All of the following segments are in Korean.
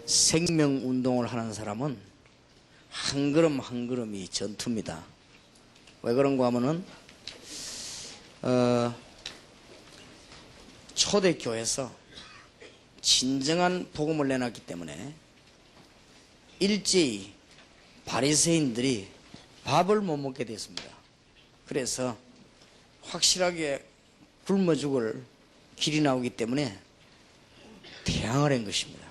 생명운동을 하는 사람은 한 걸음 한 걸음이 전투입니다. 왜 그런가 하면은 초대교회에서 진정한 복음을 내놨기 때문에 일제히 바리새인들이 밥을 못 먹게 됐습니다. 그래서 확실하게 굶어 죽을 길이 나오기 때문에 대항을 한 것입니다.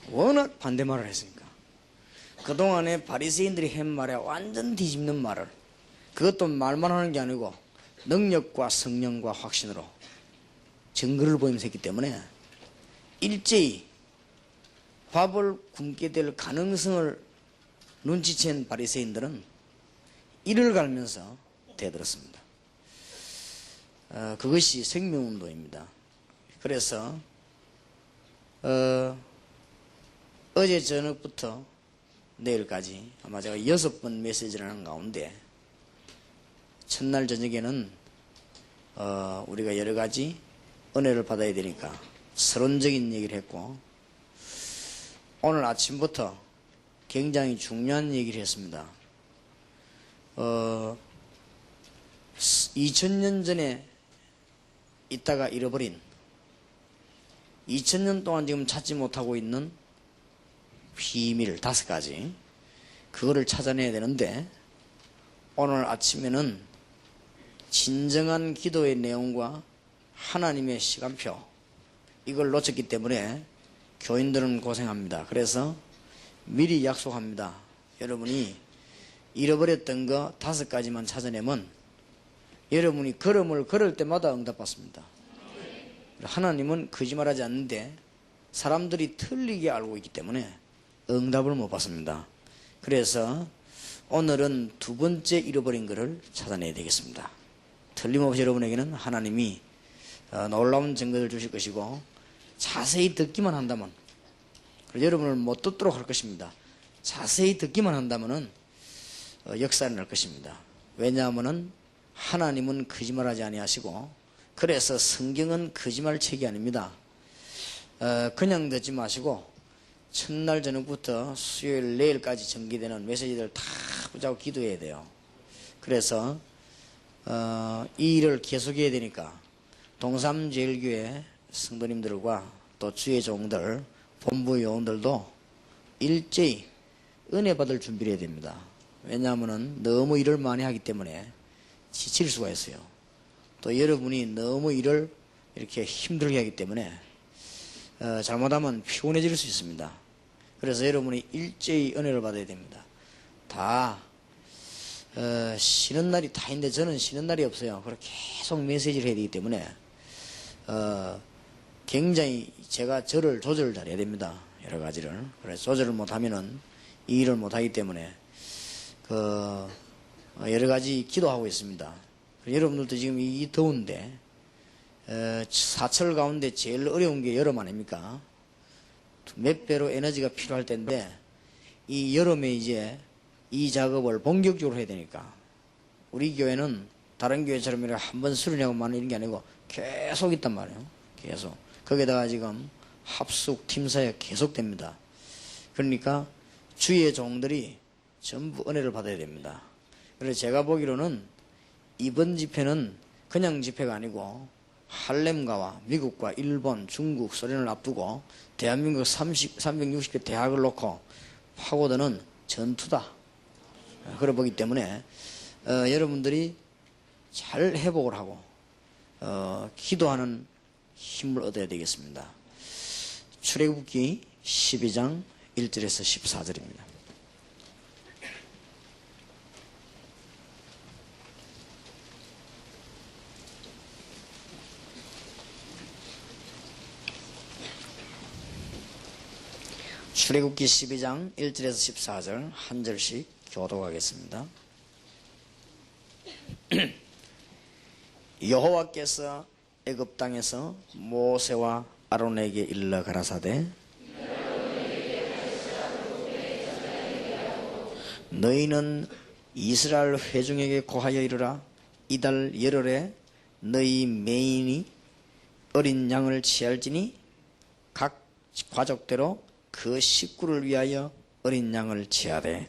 워낙 반대말을 했으니까. 그동안에 바리새인들이 한 말에 완전 뒤집는 말을, 그것도 말만 하는 게 아니고 능력과 성령과 확신으로 증거를 보이면서 했기 때문에 일제히 밥을 굶게 될 가능성을 눈치챈 바리새인들은 이를 갈면서 대들었습니다. 그것이 생명운동입니다. 그래서 어제 저녁부터 내일까지 아마 제가 6번 메시지를 하는 가운데 첫날 저녁에는 우리가 여러 가지 은혜를 받아야 되니까 서론적인 얘기를 했고, 오늘 아침부터 굉장히 중요한 얘기를 했습니다. 2000년 전에 있다가 잃어버린, 2000년 동안 지금 찾지 못하고 있는 비밀 5가지, 그거를 찾아내야 되는데, 오늘 아침에는 진정한 기도의 내용과 하나님의 시간표, 이걸 놓쳤기 때문에 교인들은 고생합니다. 그래서 미리 약속합니다. 여러분이 잃어버렸던 거 5가지만 찾아내면 여러분이 걸음을 걸을 때마다 응답받습니다. 하나님은 거짓말하지 않는데 사람들이 틀리게 알고 있기 때문에 응답을 못 받습니다. 그래서 오늘은 2번째 잃어버린 것을 찾아내야 되겠습니다. 틀림없이 여러분에게는 하나님이 놀라운 증거를 주실 것이고, 자세히 듣기만 한다면, 여러분을 못 듣도록 할 것입니다. 자세히 듣기만 한다면 역사를 낼 것입니다. 왜냐하면 하나님은 거짓말하지 아니하시고, 그래서 성경은 거짓말책이 아닙니다. 그냥 듣지 마시고 첫날 저녁부터 수요일 내일까지 전개되는 메시지들 다 붙잡고 기도해야 돼요. 그래서 이 일을 계속해야 되니까 동삼제일교회 성도님들과 또 주의 종들, 본부 요원들도 일제히 은혜 받을 준비를 해야 됩니다. 왜냐하면 너무 일을 많이 하기 때문에 지칠 수가 있어요. 또 여러분이 너무 일을 이렇게 힘들게 하기 때문에 잘못하면 피곤해질 수 있습니다. 그래서 여러분이 일제히 은혜를 받아야 됩니다. 다 쉬는 날이 다 있는데 저는 쉬는 날이 없어요. 그래서 계속 메시지를 해야 되기 때문에 굉장히 제가 저를 조절을 잘해야 됩니다. 여러 가지를. 그래서 조절을 못하면은 이 일을 못하기 때문에 여러 가지 기도하고 있습니다. 여러분들도 지금 이 더운데 사철 가운데 제일 어려운 게 여름 아닙니까? 몇 배로 에너지가 필요할 텐데 이 여름에 이제 이 작업을 본격적으로 해야 되니까, 우리 교회는 다른 교회처럼 이렇게 한번 수련하고만 이런 게 아니고 계속 있단 말이에요. 계속. 거기다가 지금 합숙 팀사역 계속됩니다. 그러니까 주의 종들이 전부 은혜를 받아야 됩니다. 그래서 제가 보기로는 이번 집회는 그냥 집회가 아니고 할렘가와 미국과 일본, 중국, 소련을 앞두고 대한민국 360개 대학을 놓고 파고드는 전투다. 그래 보기 때문에 여러분들이 잘 회복을 하고 기도하는 힘을 얻어야 되겠습니다. 출애굽기 12장 1절에서 14절입니다. 출애굽기 12장 1절에서 14절 한 절씩 교독하겠습니다. 여호와께서 애굽 땅에서 모세와 아론에게 일러 가라사대, 너희는 이스라엘 회중에게 고하여 이르라. 이달 열흘에 너희 매인이 어린 양을 취할지니 각 가족대로 그 식구를 위하여 어린 양을 치하되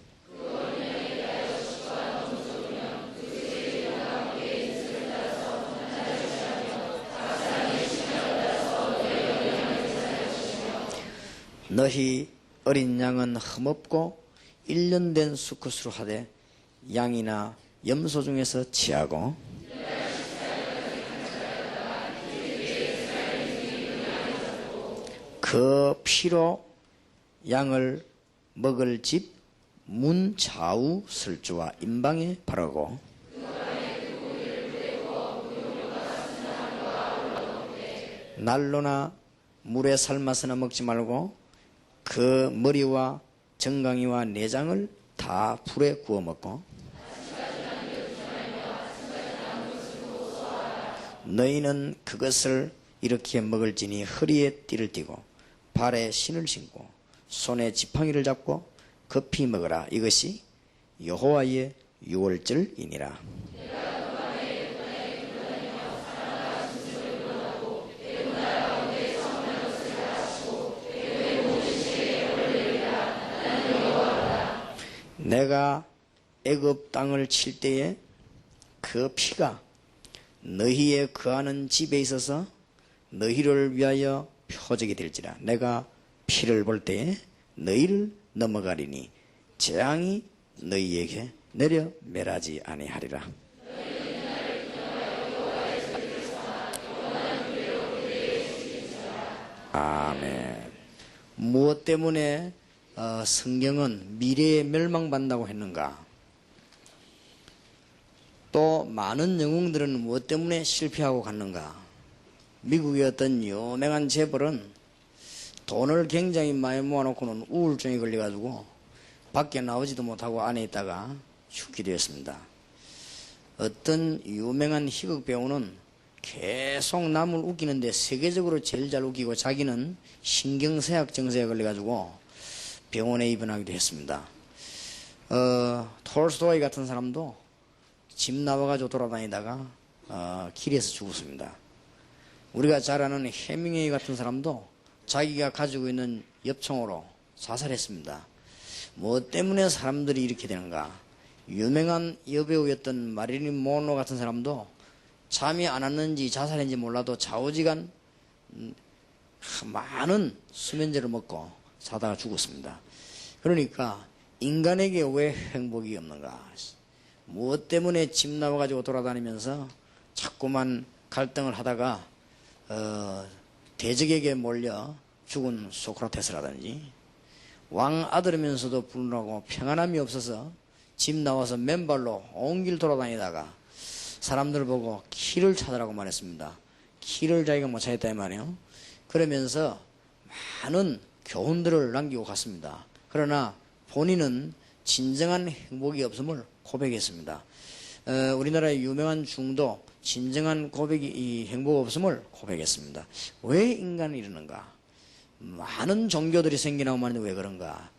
너희 어린 양은 흠없고 1년 된 수컷으로 하되 양이나 염소 중에서 취하고 그 피로 양을 먹을 집 문 좌우 설주와 임방에 바르고 난로나 물에 삶아서나 먹지 말고 그 머리와 정강이와 내장을 다 불에 구워 먹고 너희는 그것을 이렇게 먹을지니 허리에 띠를 띠고 발에 신을 신고 손에 지팡이를 잡고 급히 먹으라. 이것이 여호와의 유월절이니라. 내가 애굽 땅을 칠 때에 그 피가 너희의 거하는 집에 있어서 너희를 위하여 표적이 될지라. 내가 피를 볼 때에 너희를 넘어가리니 재앙이 너희에게 내려 멸하지 아니하리라. 아멘. 무엇 때문에 성경은 미래에 멸망받는다고 했는가? 또 많은 영웅들은 무엇 때문에 실패하고 갔는가? 미국의 어떤 유명한 재벌은 돈을 굉장히 많이 모아놓고는 우울증에 걸려가지고 밖에 나오지도 못하고 안에 있다가 죽게 되었습니다. 어떤 유명한 희극 배우는 계속 남을 웃기는데 세계적으로 제일 잘 웃기고 자기는 신경쇠약 증세에 걸려가지고 병원에 입원하기도 했습니다. 톨스토이 같은 사람도 집 나와가지고 돌아다니다가 길에서 죽었습니다. 우리가 잘 아는 해밍웨이 같은 사람도 자기가 가지고 있는 엽총으로 자살했습니다. 뭐 때문에 사람들이 이렇게 되는가? 유명한 여배우였던 마릴린 몬로 같은 사람도 잠이 안 왔는지 자살했는지 몰라도 좌우지간 많은 수면제를 먹고 자다가 죽었습니다. 그러니까 인간에게 왜 행복이 없는가? 무엇 때문에 집 나와가지고 돌아다니면서 자꾸만 갈등을 하다가 대적에게 몰려 죽은 소크라테스라든지 왕 아들이면서도 불운하고 평안함이 없어서 집 나와서 맨발로 온 길 돌아다니다가 사람들 보고 키를 찾으라고 말했습니다. 키를 자기가 못 찾았다 이 말이에요. 그러면서 많은 교훈들을 남기고 갔습니다. 그러나 본인은 진정한 행복이 없음을 고백했습니다. 우리나라의 유명한 중도 진정한 고백이 행복 없음을 고백했습니다. 왜 인간이 이러는가? 많은 종교들이 생겨나고 말인데 왜 그런가?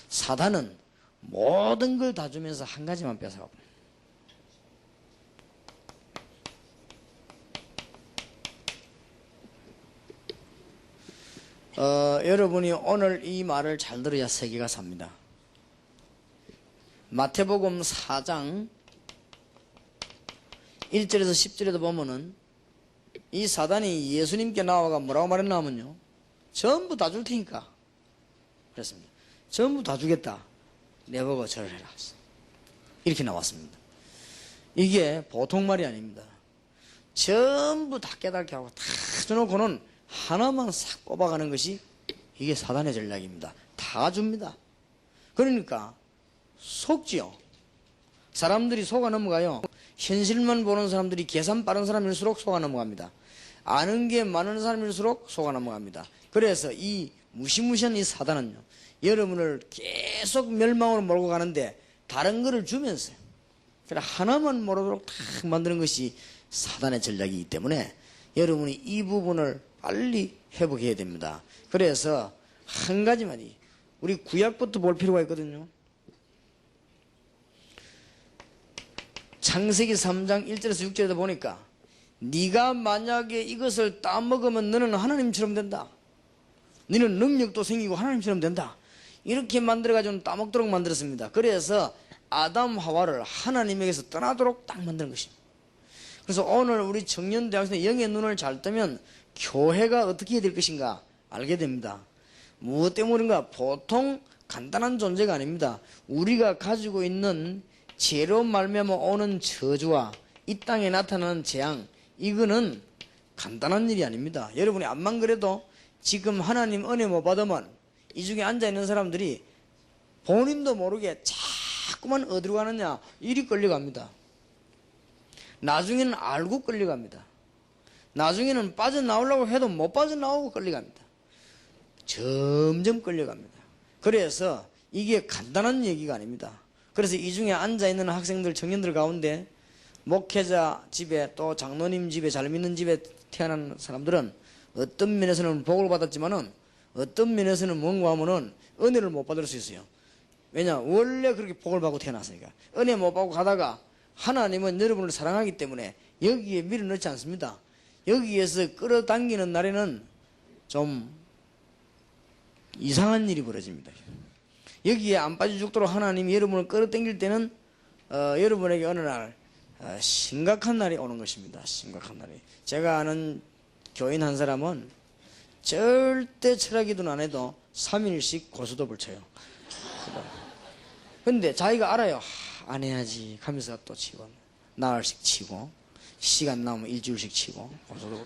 사단은 모든 걸 다 주면서 한 가지만 뺏어가고 여러분이 오늘 이 말을 잘 들어야 세계가 삽니다. 마태복음 4장 1절에서 10절에도 보면은 이 사단이 예수님께 나와가 뭐라고 말했냐면요, 전부 다 줄 테니까 그랬습니다. 전부 다 주겠다. 내보고 절을 해라. 이렇게 나왔습니다. 이게 보통 말이 아닙니다. 전부 다 깨닫게 하고 다 줘놓고는 하나만 싹 뽑아가는 것이 이게 사단의 전략입니다. 다 줍니다. 그러니까 속지요. 사람들이 속아 넘어가요. 현실만 보는 사람들이 계산 빠른 사람일수록 속아 넘어갑니다. 아는 게 많은 사람일수록 속아 넘어갑니다. 그래서 이 무시무시한 이 사단은요, 여러분을 계속 멸망으로 몰고 가는데 다른 거를 주면서 하나만 모르도록 다 만드는 것이 사단의 전략이기 때문에 여러분이 이 부분을 빨리 회복해야 됩니다. 그래서 한 가지만이 우리 구약부터 볼 필요가 있거든요. 창세기 3장 1절에서 6절에도 보니까 네가 만약에 이것을 따먹으면 너는 하나님처럼 된다. 너는 능력도 생기고 하나님처럼 된다. 이렇게 만들어가지고 따먹도록 만들었습니다. 그래서 아담 하와를 하나님에게서 떠나도록 딱 만드는 것입니다. 그래서 오늘 우리 청년 대학생의 영의 눈을 잘 뜨면 교회가 어떻게 해야 될 것인가 알게 됩니다. 무엇 때문인가? 보통 간단한 존재가 아닙니다. 우리가 가지고 있는 죄로 말미암아 오는 저주와 이 땅에 나타나는 재앙, 이거는 간단한 일이 아닙니다. 여러분이 암만 그래도 지금 하나님 은혜 못 받으면 이 중에 앉아있는 사람들이 본인도 모르게 자꾸만 어디로 가느냐, 이리 끌려갑니다. 나중에는 알고 끌려갑니다. 나중에는 빠져나오려고 해도 못 빠져나오고 끌려갑니다. 점점 끌려갑니다. 그래서 이게 간단한 얘기가 아닙니다. 그래서 이 중에 앉아있는 학생들, 청년들 가운데 목회자 집에 또 장로님 집에 잘 믿는 집에 태어난 사람들은 어떤 면에서는 복을 받았지만은 어떤 면에서는 뭔가 하면은 은혜를 못 받을 수 있어요. 왜냐? 원래 그렇게 복을 받고 태어났으니까. 은혜 못 받고 가다가 하나님은 여러분을 사랑하기 때문에 여기에 밀어넣지 않습니다. 여기에서 끌어당기는 날에는 좀 이상한 일이 벌어집니다. 여기에 안 빠져 죽도록 하나님이 여러분을 끌어당길 때는 여러분에게 어느 날 심각한 날이 오는 것입니다. 심각한 날이. 제가 아는 교인 한 사람은 절대 철학기도는 안 해도 3일씩 고스톱을 쳐요. 근데 자기가 알아요. 안 해야지 하면서 또 치고 나흘씩 치고 시간 나오면 일주일씩 치고 고스톱을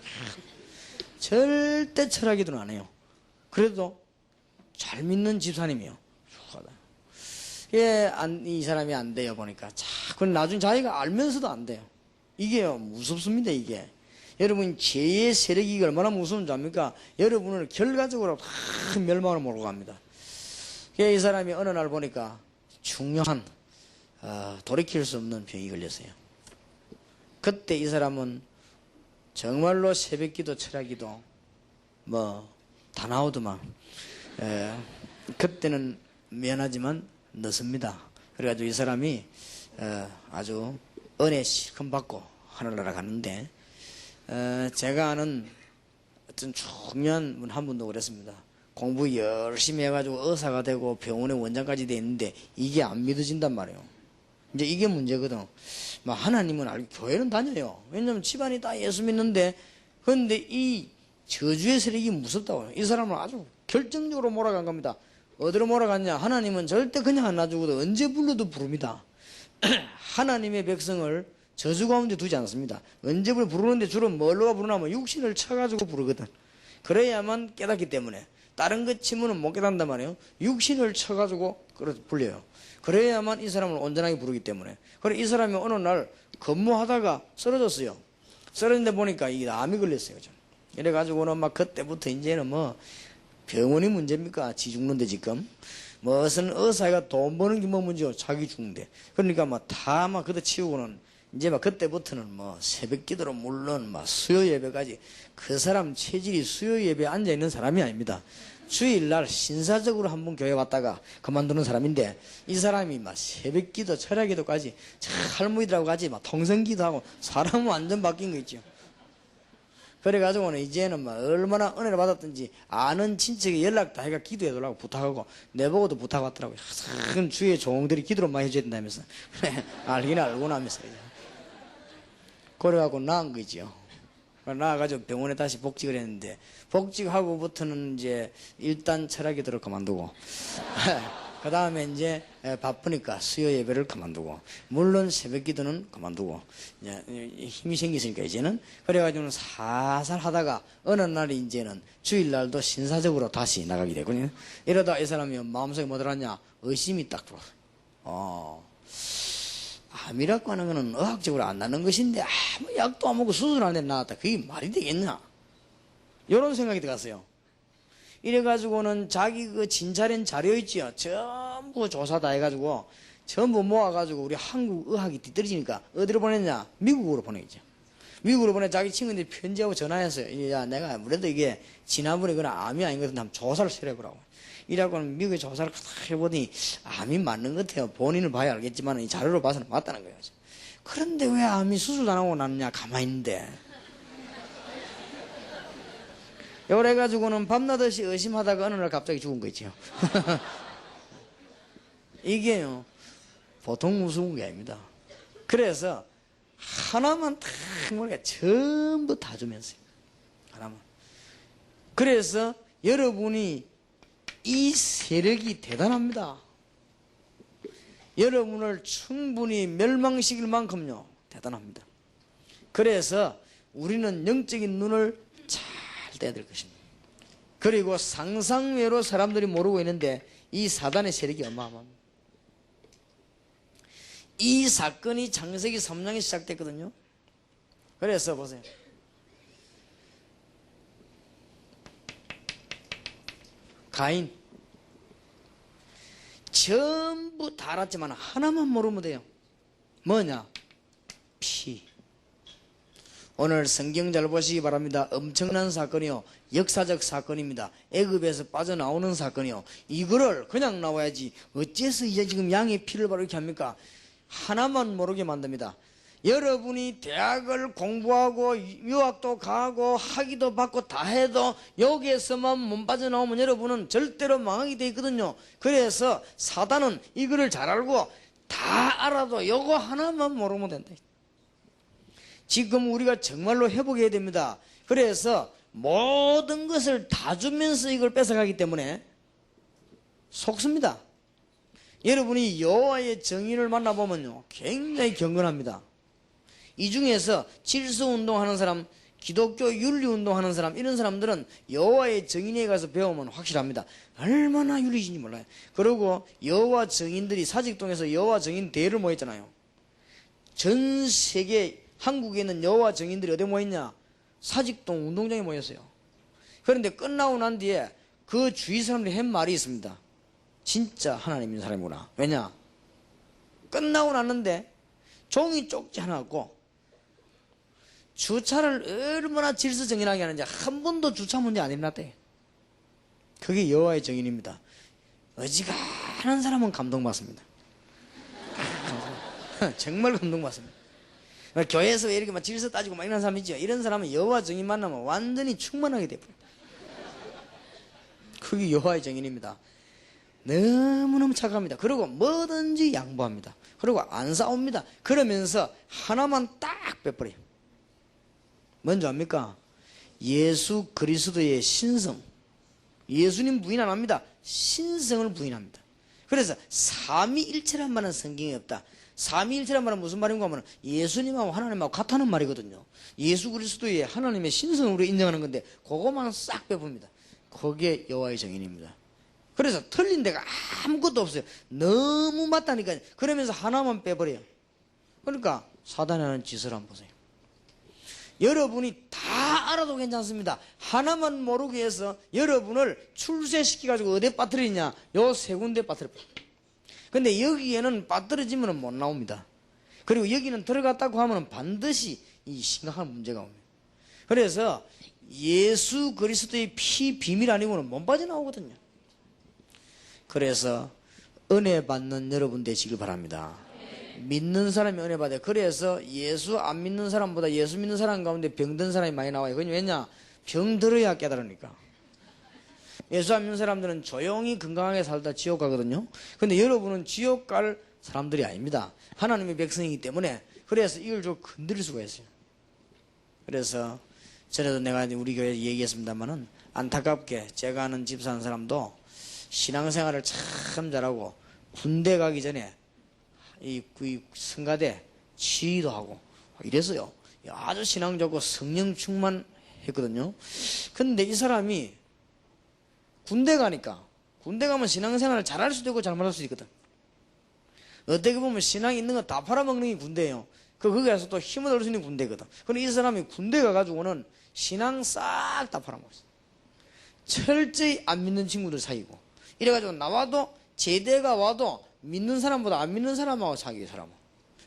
절대 철학기도는 안 해요. 그래도 잘 믿는 집사님이요. 예, 이 사람이 안 돼요, 보니까. 그건 나중에 자기가 알면서도 안 돼요. 이게요, 무섭습니다, 이게. 여러분, 죄의 세력이 얼마나 무서운지 압니까? 여러분을 결과적으로 다 멸망으로 몰고 갑니다. 이 사람이 어느 날 보니까 중요한, 돌이킬 수 없는 병이 걸렸어요. 그때 이 사람은 정말로 새벽 기도, 철학 기도, 다 나오더만. 그때는 미안하지만 늦습니다. 그래가지고 이 사람이 아주 은혜 실컷 받고 하늘나라 갔는데 제가 아는 어떤 중요한 분 한 분도 그랬습니다. 공부 열심히 해가지고 의사가 되고 병원의 원장까지 돼 있는데 이게 안 믿어진단 말이에요. 이제 이게 문제거든. 하나님은 알고 교회는 다녀요. 왜냐면 집안이 다 예수 믿는데 그런데 이 저주의 세력이 무섭다고요. 이 사람은 아주 결정적으로 몰아간 겁니다. 어디로 몰아갔냐? 하나님은 절대 그냥 안 놔주고도 언제 불러도 부릅니다. 하나님의 백성을 저주 가운데 두지 않습니다. 언제 부르는데 주로 뭘로 부르냐면 육신을 쳐가지고 부르거든. 그래야만 깨닫기 때문에. 다른 것 치면은 못 깨닫는단 말이에요. 육신을 쳐가지고 불려요. 그래야만 이 사람을 온전하게 부르기 때문에. 그래 이 사람이 어느 날 근무하다가 쓰러졌어요. 쓰러진데 보니까 이게 암이 걸렸어요. 이래가지고는 그때부터 이제는 병원이 문제입니까? 지 죽는데 지금. 무슨 의사가 돈 버는 게 문제요? 자기 죽는데. 그러니까 다 그때 치우고는 이제 그때부터는 새벽 기도로 물론 수요 예배까지 그 사람 체질이 수요 예배에 앉아 있는 사람이 아닙니다. 주일날 신사적으로 한번 교회 왔다가 그만두는 사람인데 이 사람이 새벽 기도, 철야 기도까지 할머니들하고 같이 통성 기도하고 사람은 완전 바뀐 거 있죠. 그래가지고는 이제는 얼마나 은혜를 받았든지 아는 친척에 연락 다 해가 기도해달라고 부탁하고 내보고도 부탁 왔더라고요. 항상 주위에 종들이 기도를 많이 해줘야 된다면서. 그래, 알긴 알고 나면서. 그래갖고 나은 거죠. 나와가지고 병원에 다시 복직을 했는데 복직하고부터는 이제 일단 철학기도를 그만두고 그 다음에 이제 바쁘니까 수요 예배를 그만두고 물론 새벽 기도는 그만두고 이제 힘이 생겼으니까 이제는 그래가지고는 살살 하다가 어느 날이 이제는 주일날도 신사적으로 다시 나가게 되거든요. 이러다 이 사람이 마음속에 뭐 들었냐? 의심이 딱 들어왔어요. 암이라고 하는 거는 의학적으로 안 나는 것인데 아무 약도 안 먹고 수술 안 해 나왔다. 그게 말이 되겠나? 이런 생각이 들었어요. 이래가지고는 자기 그 진찰한 자료 있지요. 전부 조사 다 해가지고 전부 모아가지고 우리 한국 의학이 뒤떨어지니까 어디로 보냈냐? 미국으로 보내죠. 미국으로 보내 자기 친구들이 편지하고 전화했어요. 야, 내가 아무래도 이게 지난번에 그냥 암이 아닌 것 같은데 한번 조사를 해보라고. 이라고는 미국에 조사를 해보니 암이 맞는 것 같아요. 본인을 봐야 알겠지만 이 자료로 봐서는 맞다는 거예요. 그런데 왜 암이 수술 안 하고 났냐? 가만히 있는데. 요래 가지고는 밤낮없이 의심하다가 어느 날 갑자기 죽은 거 있죠. 이게요 보통 무서운 게 아닙니다. 그래서 하나만 딱 우리가 전부 다 주면서요. 하나만. 그래서 여러분이 이 세력이 대단합니다. 여러분을 충분히 멸망시킬 만큼요 대단합니다. 그래서 우리는 영적인 눈을 잘 떼야 될 것입니다. 그리고 상상외로 사람들이 모르고 있는데 이 사단의 세력이 어마어마합니다. 이 사건이 창세기 3장에 시작됐거든요. 그래서 보세요. 가인 전부 다 알았지만 하나만 모르면 돼요. 뭐냐? 피. 오늘 성경 잘 보시기 바랍니다. 엄청난 사건이요 역사적 사건입니다. 애굽에서 빠져나오는 사건이요 이거를 그냥 나와야지 어째서 이제 지금 양의 피를 바로 이렇게 합니까? 하나만 모르게 만듭니다. 여러분이 대학을 공부하고 유학도 가고 학위도 받고 다 해도 여기에서만 못 빠져나오면 여러분은 절대로 망하게 돼 있거든요. 그래서 사단은 이거를 잘 알고 다 알아도 요거 하나만 모르면 된다. 지금 우리가 정말로 회복해야 됩니다. 그래서 모든 것을 다 주면서 이걸 뺏어가기 때문에 속습니다. 여러분이 여호와의 정의를 만나보면요 굉장히 경건합니다. 이 중에서 질서운동하는 사람, 기독교 윤리운동하는 사람, 이런 사람들은 여호와의 정인에 가서 배우면 확실합니다. 얼마나 윤리인지 몰라요. 그리고 여호와 정인들이 사직동에서 여호와 정인 대회를 모였잖아요. 전 세계 한국에 있는 여호와 정인들이 어디 모였냐? 사직동 운동장에 모였어요. 그런데 끝나고 난 뒤에 그 주위 사람들이 한 말이 있습니다. 진짜 하나님 있는 사람이구나. 왜냐? 끝나고 났는데 종이 쪽지 하나 갖고 주차를 얼마나 질서 정연하게 하는지 한 번도 주차 문제 안 일어났대. 그게 여호와의 정인입니다. 어지간한 사람은 감동받습니다. 정말 감동받습니다. 교회에서 왜 이렇게 막 질서 따지고 막 이런 사람 있죠. 이런 사람은 여호와 정인 만나면 완전히 충만하게 돼버려요. 그게 여호와의 정인입니다. 너무너무 착합니다. 그리고 뭐든지 양보합니다. 그리고 안 싸웁니다. 그러면서 하나만 딱 빼버려요. 뭔지 압니까? 예수 그리스도의 신성. 예수님 부인 안 합니다. 신성을 부인합니다. 그래서 삼위일체란 말은 성경에 없다. 삼위일체란 말은 무슨 말인가 하면 예수님하고 하나님하고 같다는 말이거든요. 예수 그리스도의 하나님의 신성으로 인정하는 건데 그것만 싹 빼봅니다. 그게 여호와의 정인입니다. 그래서 틀린 데가 아무것도 없어요. 너무 맞다니까요. 그러면서 하나만 빼버려요. 그러니까 사단이 하는 짓을 한번 보세요. 여러분이 다 알아도 괜찮습니다. 하나만 모르게 해서 여러분을 출세시켜가지고 어디에 빠뜨리냐? 요 세 군데 빠뜨려요. 근데 여기에는 빠뜨려지면 못 나옵니다. 그리고 여기는 들어갔다고 하면 반드시 이 심각한 문제가 옵니다. 그래서 예수 그리스도의 피 비밀 아니고는 못 빠져나오거든요. 그래서 은혜 받는 여러분 되시길 바랍니다. 믿는 사람이 은혜 받아요. 그래서 예수 안 믿는 사람보다 예수 믿는 사람 가운데 병든 사람이 많이 나와요. 그건 왜냐? 병 들어야 깨달으니까. 예수 안 믿는 사람들은 조용히 건강하게 살다 지옥 가거든요. 근데 여러분은 지옥 갈 사람들이 아닙니다. 하나님의 백성이기 때문에. 그래서 이걸 좀 건드릴 수가 있어요. 그래서 전에도 내가 우리 교회에 얘기했습니다만은 안타깝게 제가 아는 집사 한 사람도 신앙생활을 참 잘하고 군대 가기 전에 이 성가대 지휘도 하고 이랬어요. 아주 신앙 좋고 성령 충만했거든요. 근데 이 사람이 군대 가니까 군대 가면 신앙생활을 잘할 수도 있고 잘못할 수도 있거든. 어떻게 보면 신앙이 있는 거 다 팔아먹는 게 군대예요. 거기 가서 또 힘을 얻을 수 있는 군대거든. 근데 이 사람이 군대 가가지고는 신앙 싹 다 팔아먹었어. 철저히 안 믿는 친구들 사귀고 이래가지고 나와도 제대가 와도 믿는 사람보다 안 믿는 사람하고 사귀게 사람은.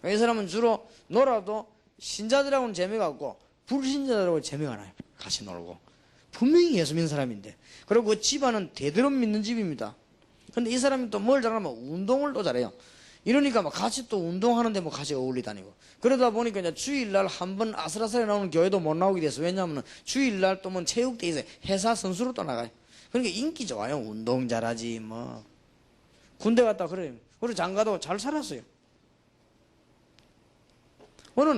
이 사람은 주로 놀아도 신자들하고는 재미가 없고 불신자들하고 재미가 나요. 같이 놀고. 분명히 예수 믿는 사람인데. 그리고 그 집안은 대대로 믿는 집입니다. 근데 이 사람이 또 뭘 잘하면 운동을 또 잘해요. 이러니까 막 같이 또 운동하는데 뭐 같이 어울리 다니고. 그러다 보니까 이제 주일날 한 번 아슬아슬해 나오는 교회도 못 나오게 됐어. 왜냐하면 주일날 또 뭐 체육대회에서 회사 선수로 또 나가요. 그러니까 인기 좋아요. 운동 잘하지 뭐. 군대 갔다 그래요. 그리고 장가도 잘 살았어요. 어느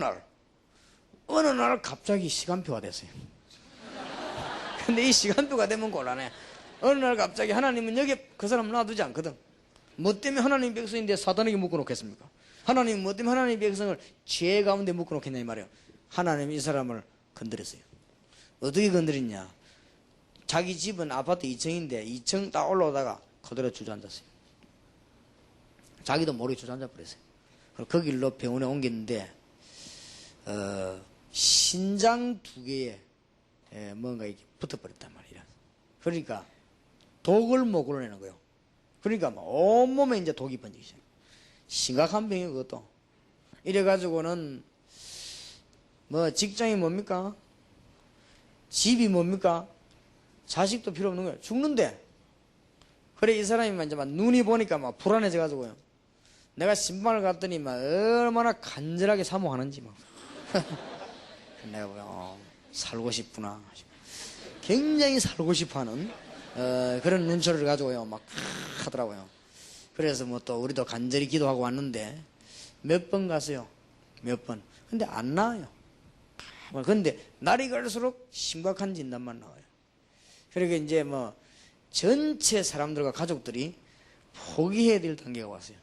날 갑자기 시간표가 됐어요. 근데 이 시간표가 되면 곤란해. 어느 날 갑자기 하나님은 여기 그 사람 놔두지 않거든. 뭐 때문에 하나님 백성인데 사단에게 묶어놓겠습니까? 하나님은 뭐 때문에 하나님 백성을 죄 가운데 묶어놓겠냐 이 말이에요. 하나님이 이 사람을 건드렸어요. 어떻게 건드렸냐? 자기 집은 아파트 2층인데 2층 딱 올라오다가 그대로 주저앉았어요. 자기도 모르게 주저앉아 버렸어요. 그 길로 병원에 옮겼는데 신장 2개에 뭔가 이렇게 붙어버렸단 말이야. 그러니까 독을 못 걸어내는 거예요. 그러니까 막 온몸에 이제 독이 번지기 시작해요. 심각한 병이에요, 그것도. 이래가지고는 뭐 직장이 뭡니까? 집이 뭡니까? 자식도 필요 없는 거예요. 죽는데. 그래 이 사람이 이제 막 눈이 보니까 막 불안해져가지고요. 내가 신방을 갔더니 막 얼마나 간절하게 사모하는지 막. 내가 보면 살고 싶구나. 굉장히 살고 싶어하는 그런 눈초리를 가지고요 막 하더라고요. 그래서 뭐 또 우리도 간절히 기도하고 왔는데 몇 번 갔어요. 몇 번. 근데 안 나와요. 근데 날이 갈수록 심각한 진단만 나와요. 그러니까 이제 뭐 전체 사람들과 가족들이 포기해야 될 단계가 왔어요.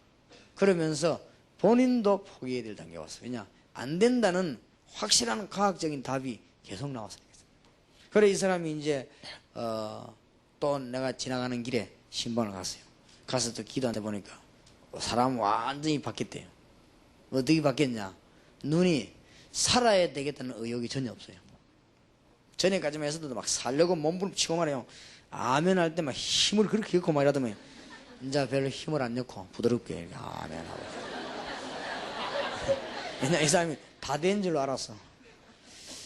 그러면서 본인도 포기해야 될 단계가 왔어요. 왜냐? 안 된다는 확실한 과학적인 답이 계속 나왔어요. 그래 이 사람이 이제 또 내가 지나가는 길에 신방을 갔어요. 가서 또 기도한테 보니까 사람 완전히 바뀌었대요. 어떻게 바뀌었냐? 눈이 살아야 되겠다는 의욕이 전혀 없어요. 전에까지만 해서도 막 살려고 몸부림치고 말해요. 아멘 할 때 막 힘을 그렇게 넣고 막 이러더만 이제 별로 힘을 안 넣고 부드럽게 이렇게 아멘 하고. 왜냐 이 사람이 다 된 줄로 알았어.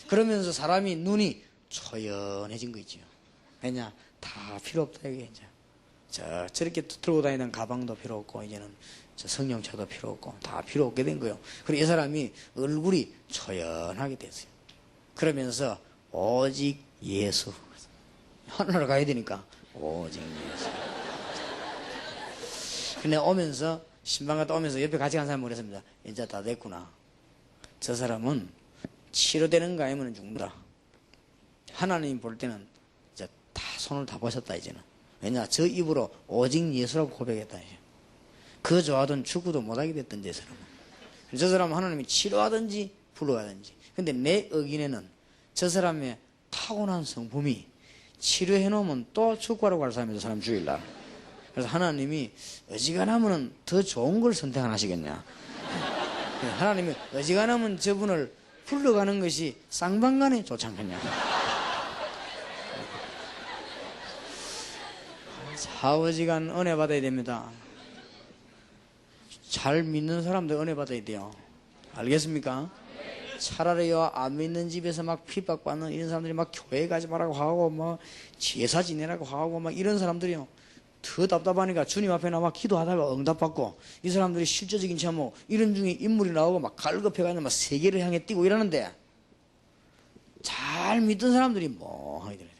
그러면서 사람이 눈이 초연해진 거 있죠. 왜냐 다 필요 없다 이게 이제. 저렇게 들고 다니는 가방도 필요 없고 이제는 저 성령차도 필요 없고 다 필요 없게 된 거예요. 그리고 이 사람이 얼굴이 초연하게 됐어요. 그러면서 오직 예수. 하늘나라 가야 되니까 오직 예수. 근데 오면서 신방 갔다 오면서 옆에 같이 간 사람이 그랬습니다. 이제 다 됐구나. 저 사람은 치료되는 거 아니면 죽는다. 하나님 볼 때는 이제 다 손을 다 보셨다 이제는. 왜냐 저 입으로 오직 예수라고 고백했다. 그 좋아하던 축구도 못하게 됐던 저 사람은. 저 사람은 하나님이 치료하든지 불러가든지. 근데 내 의견에는 저 사람의 타고난 성품이 치료해 놓으면 또 축구하러 갈 사람이 저 사람 주일날. 그래서 하나님이 어지간하면 더 좋은 걸 선택 안 하시겠냐. 하나님이 어지간하면 저분을 불러가는 것이 쌍방간에 좋지 않겠냐. 좌우지간 은혜 받아야 됩니다. 잘 믿는 사람들 은혜 받아야 돼요. 알겠습니까? 차라리요 안 믿는 집에서 막 핍박받는 이런 사람들이 막 교회 가지 말라고 하고 막 제사 지내라고 하고 막 이런 사람들이요 더 답답하니까 주님 앞에 나와 기도하다가 응답받고 이 사람들이 실제적인 뭐 이런 중에 인물이 나오고 막 갈급해가지고 막 세계를 향해 뛰고 이러는데 잘 믿던 사람들이 멍하게 되어요.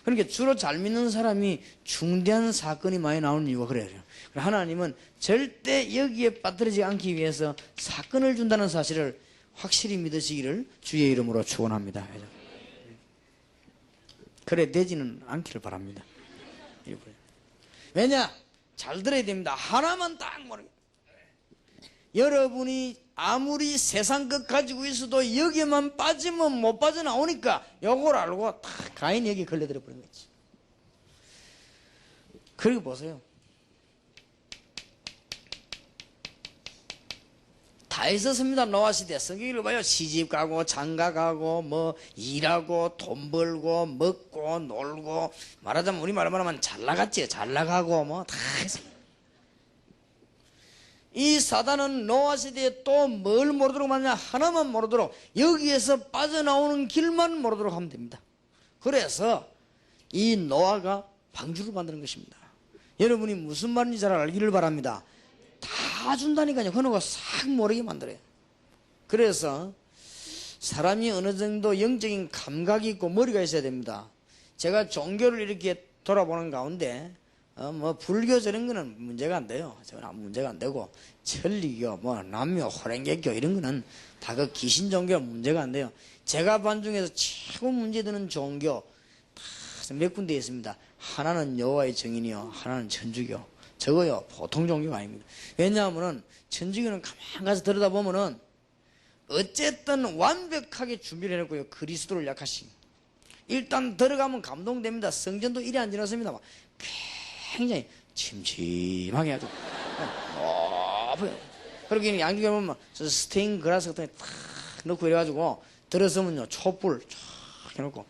그러니까 주로 잘 믿는 사람이 중대한 사건이 많이 나오는 이유가 그래요. 하나님은 절대 여기에 빠뜨리지 않기 위해서 사건을 준다는 사실을 확실히 믿으시기를 주의 이름으로 축원합니다. 그래 되지는 않기를 바랍니다. 왜냐? 잘 들어야 됩니다. 하나만 딱 모르겠다. 여러분이 아무리 세상 것 가지고 있어도 여기만 빠지면 못 빠져나오니까 요걸 알고 다 가인이 여기 걸려들어 버린 거지. 그리고 보세요. 다 있었습니다. 노아 시대 성경을 봐요. 시집 가고 장가 가고 뭐 일하고 돈 벌고 먹고 놀고 말하자면 우리 말로 말하면 잘 나갔지. 잘 나가고 뭐 다 했습니다. 이 사단은 노아 시대에 또 뭘 모르도록 하냐 하나만 모르도록 여기에서 빠져나오는 길만 모르도록 하면 됩니다. 그래서 이 노아가 방주를 만드는 것입니다. 여러분이 무슨 말인지 잘 알기를 바랍니다. 다 다 준다니까요. 그런 싹 모르게 만들어요. 그래서 사람이 어느 정도 영적인 감각이 있고 머리가 있어야 됩니다. 제가 종교를 이렇게 돌아보는 가운데 뭐 불교 저런 거는 문제가 안 돼요. 저건 아무 문제가 안 되고 천리교, 뭐 남묘, 호랭개교 이런 거는 다 그 귀신 종교는 문제가 안 돼요. 제가 반중에서 최고 문제되는 종교 다 몇 군데 있습니다. 하나는 여호와의 증인이요, 하나는 천주교. 저거요 보통 종교가 아닙니다. 왜냐하면은 천주교는 가만 가서 들여다보면은 어쨌든 완벽하게 준비를 해놓고요, 그리스도를 약하신. 일단 들어가면 감동됩니다. 성전도 일이 안 지났습니다. 막 굉장히 침침하게 아주 높아요. 그리고 양쪽에 보면 스테인 그라스 같은 거 탁 넣고 이래가지고 들어서면요 촛불 쫙 해놓고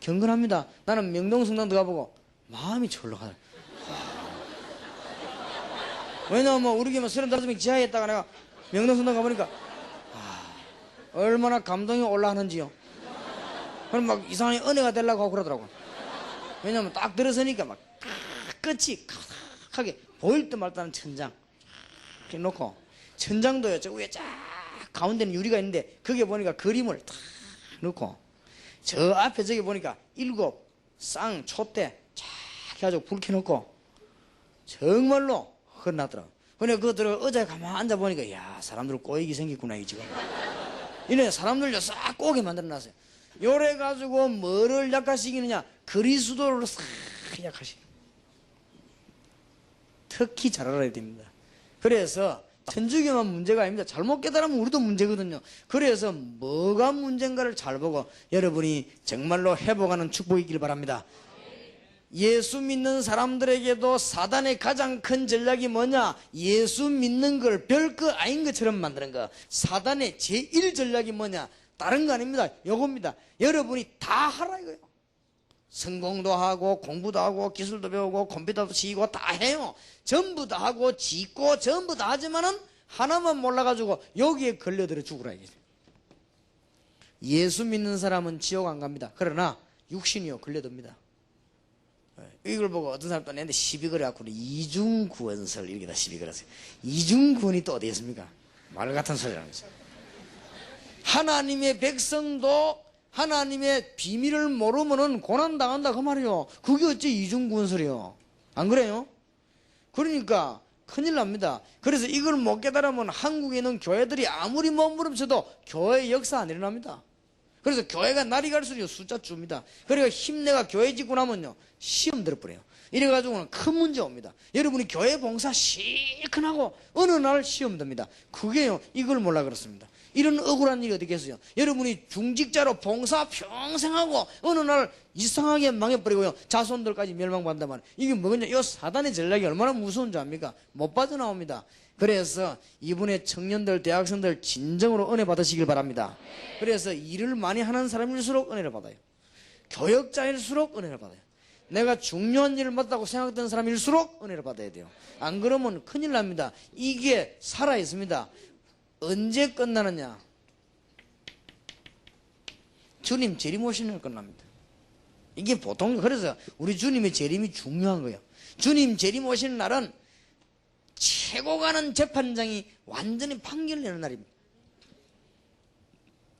경건합니다. 나는 명동성당 들어가보고 마음이 철렁하다. 왜냐면 우리 교회 35명 지하에 있다가 내가 명동성당 가보니까 얼마나 감동이 올라가는지요. 그럼 막 이상하게 은혜가 되려고 하고 그러더라고. 왜냐면 딱 들어서니까 막 끝이 가득하게 보일 듯 말듯한 천장 이렇게 놓고, 천장도요 저 위에 쫙 가운데는 유리가 있는데 거기에 보니까 그림을 탁 넣고, 저 앞에 저기 보니까 7 쌍 촛대 쫙 해가지고 불 켜놓고 정말로 흔하더라고. 근데 그거 들어 의자에 가만 앉아보니까 야 사람들 꼬이기 생겼구나 이 지금. 이래 사람들요 싹 꼬게 만들어놨어요. 요래 가지고 뭐를 약화시키느냐, 그리스도를 싹 약화시키는. 특히 잘 알아야 됩니다. 그래서 천주교만 문제가 아닙니다. 잘못 깨달으면 우리도 문제거든요. 그래서 뭐가 문제인가를 잘 보고 여러분이 정말로 회복하는 축복이 있길 바랍니다. 예수 믿는 사람들에게도 사단의 가장 큰 전략이 뭐냐? 예수 믿는 걸 별거 아닌 것처럼 만드는 거. 사단의 제1 전략이 뭐냐? 다른 거 아닙니다. 요겁니다. 여러분이 다 하라 이거예요. 성공도 하고 공부도 하고 기술도 배우고 컴퓨터도 치고 다 해요. 전부 다 하고 짓고 전부 다 하지만은 하나만 몰라가지고 여기에 걸려들어 죽으라 이게. 예수 믿는 사람은 지옥 안 갑니다. 그러나 육신이요 걸려듭니다. 이걸 보고 어떤 사람 또 내는데 시비 걸어갖고 이중구원설 이렇게 다 시비 걸었어요. 이중구원이 또 어디 있습니까? 말 같은 소리라는 거죠. 하나님의 백성도 하나님의 비밀을 모르면은 고난당한다 그 말이요. 그게 어째 이중구원설이요. 안 그래요? 그러니까 큰일 납니다. 그래서 이걸 못 깨달으면 한국에 있는 교회들이 아무리 몸부림쳐도 교회 역사 안 일어납니다. 그래서 교회가 날이 갈수록 숫자 줍니다. 그러니까 힘내가 교회 짓고 나면요 시험 들어버려요. 이래가지고는 큰 문제 옵니다. 여러분이 교회 봉사 실컷 하고 어느 날 시험 듭니다. 그게요 이걸 몰라 그렇습니다. 이런 억울한 일이 어디겠어요? 여러분이 중직자로 봉사 평생 하고 어느 날 이상하게 망해버리고요 자손들까지 멸망받는다만 이게 뭐겠냐? 이 사단의 전략이 얼마나 무서운 줄 압니까? 못 빠져나옵니다. 그래서 이번에 청년들 대학생들 진정으로 은혜 받으시길 바랍니다. 그래서 일을 많이 하는 사람일수록 은혜를 받아요. 교역자일수록 은혜를 받아요. 내가 중요한 일을 맡다고 생각되는 사람일수록 은혜를 받아야 돼요. 안 그러면 큰일 납니다. 이게 살아있습니다. 언제 끝나느냐? 주님 재림 오시는 날 끝납니다. 이게 보통. 그래서 우리 주님의 재림이 중요한 거예요. 주님 재림 오시는 날은 최고 가는 재판장이 완전히 판결내는 날입니다.